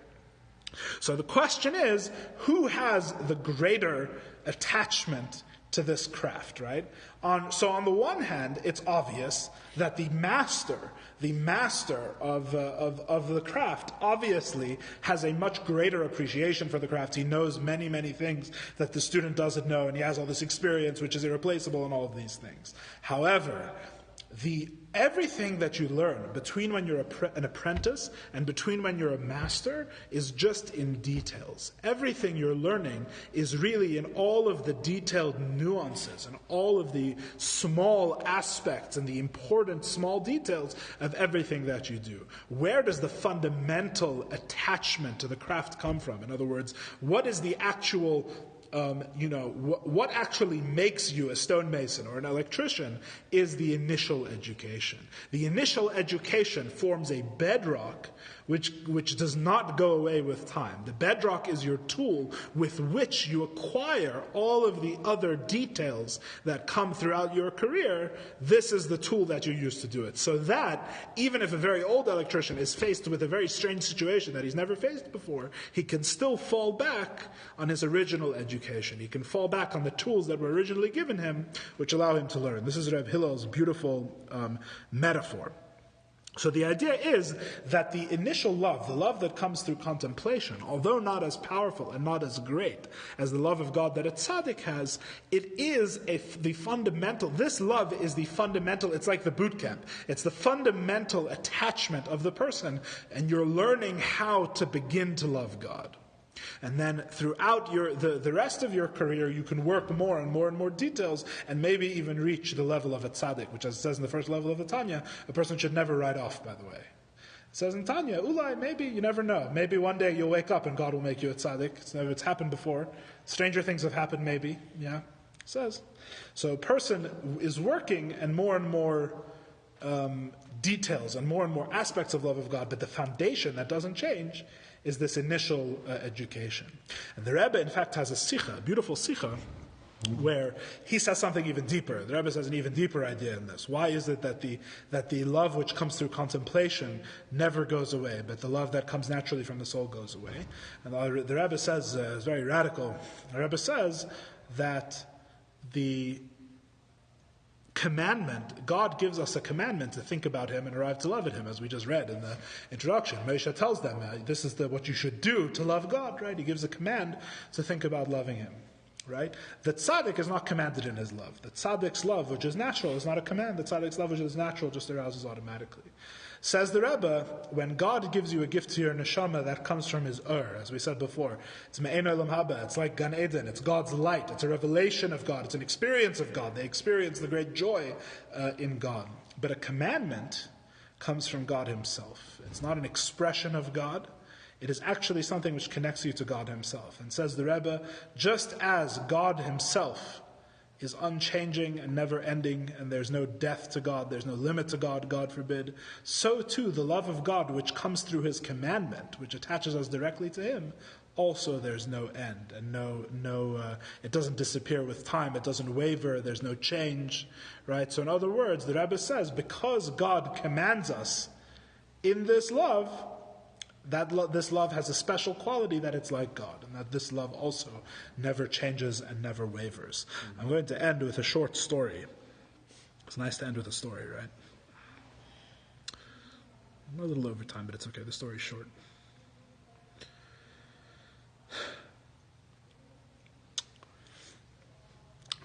So the question is, who has the greater attachment to this craft, right? So on the one hand, it's obvious that the master of the craft obviously has a much greater appreciation for the craft. He knows many, many things that the student doesn't know, and he has all this experience which is irreplaceable and all of these things. However, everything that you learn between when you're an apprentice and between when you're a master is just in details. Everything you're learning is really in all of the detailed nuances and all of the small aspects and the important small details of everything that you do. Where does the fundamental attachment to the craft come from? In other words, what is the actual what actually makes you a stonemason or an electrician is the initial education. The initial education forms a bedrock which does not go away with time. The bedrock is your tool with which you acquire all of the other details that come throughout your career. This is the tool that you use to do it. So that, even if a very old electrician is faced with a very strange situation that he's never faced before, he can still fall back on his original education. He can fall back on the tools that were originally given him, which allow him to learn. This is Reb Hillel's beautiful metaphor. So the idea is that the initial love, the love that comes through contemplation, although not as powerful and not as great as the love of God that a tzaddik has, it is the fundamental, this love is the fundamental, it's like the boot camp. It's the fundamental attachment of the person, and you're learning how to begin to love God. And then throughout the rest of your career, you can work more and more details, and maybe even reach the level of a tzaddik, which, as it says in the first level of the Tanya, a person should never write off, by the way. It says in Tanya, ulai, maybe, you never know. Maybe one day you'll wake up and God will make you a tzaddik. It's happened before. Stranger things have happened, maybe. Yeah, it says. So a person is working and more details and more aspects of love of God, but the foundation that doesn't change is this initial education. And the Rebbe, in fact, has a sikha, a beautiful sikha, where he says something even deeper. The Rebbe says an even deeper idea in this. Why is it that the love which comes through contemplation never goes away, but the love that comes naturally from the soul goes away? And the Rebbe says, it's very radical, the Rebbe says that the commandment, God gives us a commandment to think about Him and arrive to love at Him, as we just read in the introduction. Moshe tells them, this is what you should do to love God, right? He gives a command to think about loving Him, right? The tzaddik is not commanded in his love. The tzaddik's love, which is natural, is not a command. The tzaddik's love, which is natural, just arouses automatically. Says the Rebbe, when God gives you a gift to your neshama that comes from His as we said before, it's me'en olam haba, it's like Gan Eden, it's God's light, it's a revelation of God, it's an experience of God. They experience the great joy in God. But a commandment comes from God Himself. It's not an expression of God. It is actually something which connects you to God Himself. And says the Rebbe, just as God Himself is unchanging and never ending, and there's no death to God, there's no limit to God, God forbid, so too the love of God which comes through His commandment, which attaches us directly to Him, also there's no end, and it doesn't disappear with time, it doesn't waver, there's no change, right? So in other words, the Rebbe says, because God commands us in this love, this love has a special quality that it's like God, and that this love also never changes and never wavers. I'm going to end with a short story. It's nice to end with a story, right? I'm a little over time, but it's okay. The story's short.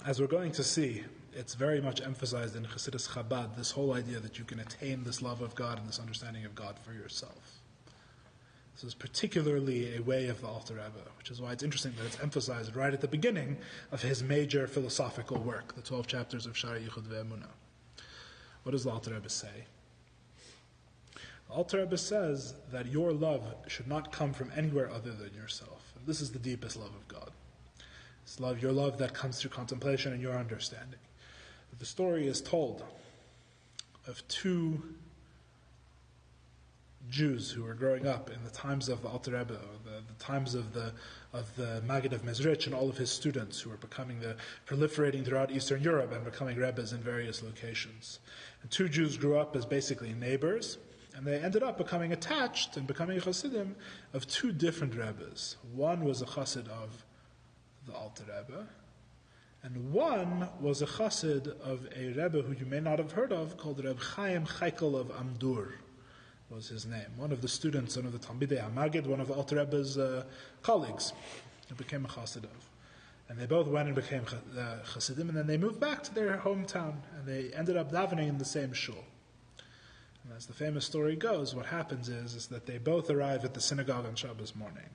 As we're going to see, it's very much emphasized in Chassidus Chabad, this whole idea that you can attain this love of God and this understanding of God for yourself. This is particularly a way of the Alter Rebbe, which is why it's interesting that it's emphasized right at the beginning of his major philosophical work, the 12 chapters of Shaar HaYichud ve'emunah. What does the Alter Rebbe say? The Alter Rebbe says that your love should not come from anywhere other than yourself. And this is the deepest love of God. It's your love that comes through contemplation and your understanding. The story is told of two Jews who were growing up in the times of the Alter Rebbe, the times of the Maggid of Mezrich and all of his students who were proliferating throughout Eastern Europe and becoming Rebbes in various locations. And two Jews grew up as basically neighbors, and they ended up becoming attached and becoming Chassidim of two different Rebbes. One was a Chassid of the Alter Rebbe, and one was a Chassid of a Rebbe who you may not have heard of, called Reb Chaim Chaikel of Amdur, was his name. One of the students, one of the Talmidei HaMaggid, one of the Alter Rebbe's colleagues, who became a Chassid of. And they both went and became Chassidim, and then they moved back to their hometown, and they ended up davening in the same shul. And as the famous story goes, what happens is that they both arrive at the synagogue on Shabbos morning.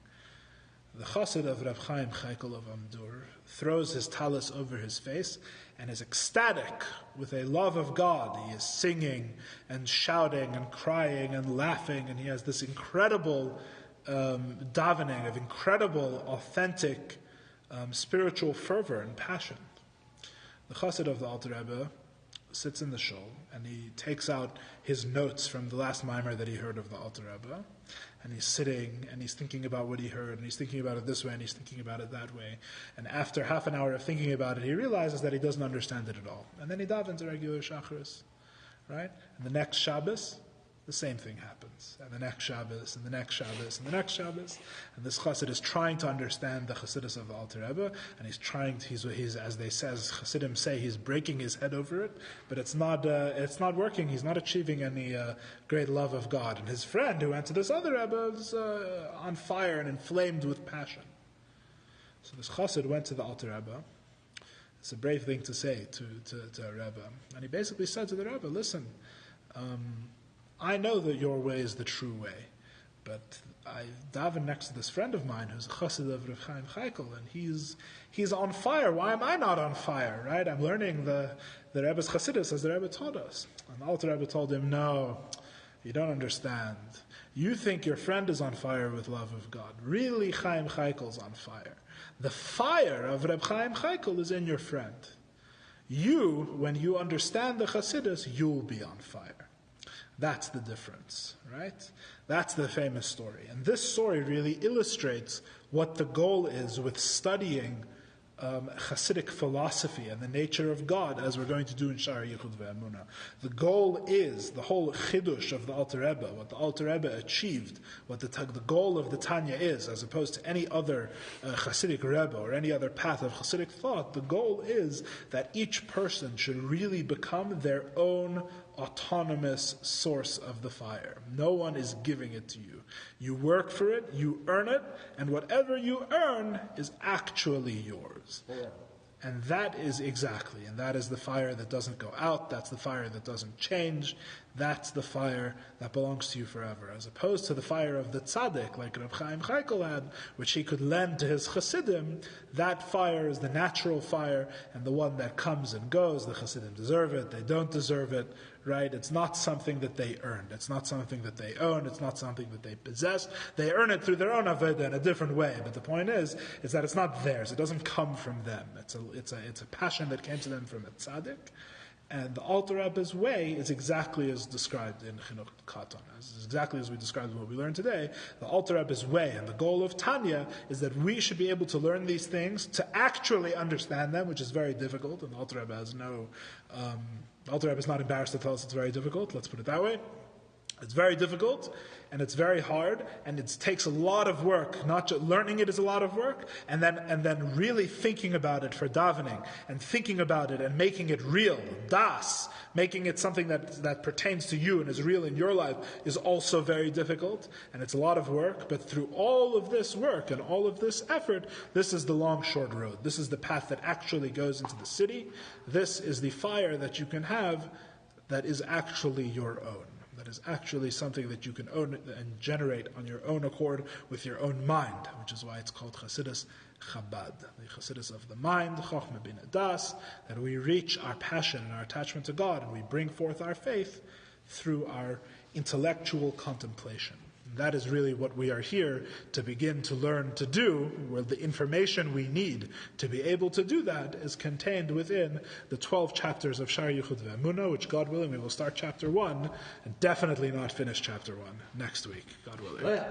The Chassid of Reb Chaim Chaikel of Amdur throws his talis over his face and is ecstatic with a love of God. He is singing and shouting and crying and laughing, and he has this incredible davening of incredible, authentic spiritual fervor and passion. The Chassid of the Alter Rebbe sits in the shul and he takes out his notes from the last mimer that he heard of the Alter Rebbe, and he's sitting and he's thinking about what he heard, and he's thinking about it this way and he's thinking about it that way, and after half an hour of thinking about it he realizes that he doesn't understand it at all, and then he davens a regular Shacharis, right? And the next Shabbos the same thing happens, and the next Shabbos, and the next Shabbos, and the next Shabbos, and this Chassid is trying to understand the Chassidus of the Alter Rebbe, and he's as they say, as Chassidim say, he's breaking his head over it, but it's not working. He's not achieving any great love of God. And his friend who went to this other Rebbe is on fire and inflamed with passion. So this Chassid went to the Alter Rebbe. It's a brave thing to say to a Rebbe, and he basically said to the Rebbe, listen, I know that your way is the true way, but I daven next to this friend of mine who's a chassid of Reb Chaim Chaikel, and he's on fire. Why am I not on fire, right? I'm learning the Rebbe's Chassidus as the Rebbe taught us. And the Alter Rebbe told him, no, you don't understand. You think your friend is on fire with love of God. Really, Chaim Chaikel's on fire. The fire of Reb Chaim Chaikel is in your friend. You, when you understand the Chassidus, you'll be on fire. That's the difference, right? That's the famous story. And this story really illustrates what the goal is with studying Chassidic philosophy and the nature of God, as we're going to do in Shaar HaYichud ve'emunah. The goal is the whole chidush of the Alter Rebbe, what the Alter Rebbe achieved, what the goal of the Tanya is, as opposed to any other Chassidic Rebbe or any other path of Chassidic thought. The goal is that each person should really become their own autonomous source of the fire. No one is giving it to you. You work for it, you earn it, and whatever you earn is actually yours. Yeah. And that is the fire that doesn't go out, that's the fire that doesn't change, that's the fire that belongs to you forever, as opposed to the fire of the tzaddik, like Reb Chaim Chaikel had, which he could lend to his chassidim. That fire is the natural fire, and the one that comes and goes. The chassidim deserve it, they don't deserve it, right? It's not something that they earned. It's not something that they own. It's not something that they possess. They earn it through their own avodah in a different way. But the point is that it's not theirs. It doesn't come from them. It's a passion that came to them from a tzaddik. And the Alter Rebbe's way is exactly as described in Chinuch Katan. It's exactly as we described in what we learned today. The Alter Rebbe's way and the goal of Tanya is that we should be able to learn these things, to actually understand them, which is very difficult. And the Alter Rebbe has the Alter Rebbe is not embarrassed to tell us it's very difficult. Let's put it that way. It's very difficult, and it's very hard, and it takes a lot of work. Not just learning it is a lot of work, and then really thinking about it for davening, and thinking about it and making it real, das, making it something that pertains to you and is real in your life is also very difficult, and it's a lot of work. But through all of this work and all of this effort, this is the long, short road. This is the path that actually goes into the city. This is the fire that you can have that is actually your own. That is actually something that you can own and generate on your own accord with your own mind, which is why it's called Chassidus Chabad, the Chassidus of the mind, Chochmah bin Das, that we reach our passion and our attachment to God, and we bring forth our faith through our intellectual contemplation. And that is really what we are here to begin to learn to do, where the information we need to be able to do that is contained within the 12 chapters of Shaar HaYichud Ve'emunah, which, God willing, we will start chapter 1, and definitely not finish chapter 1 next week, God willing.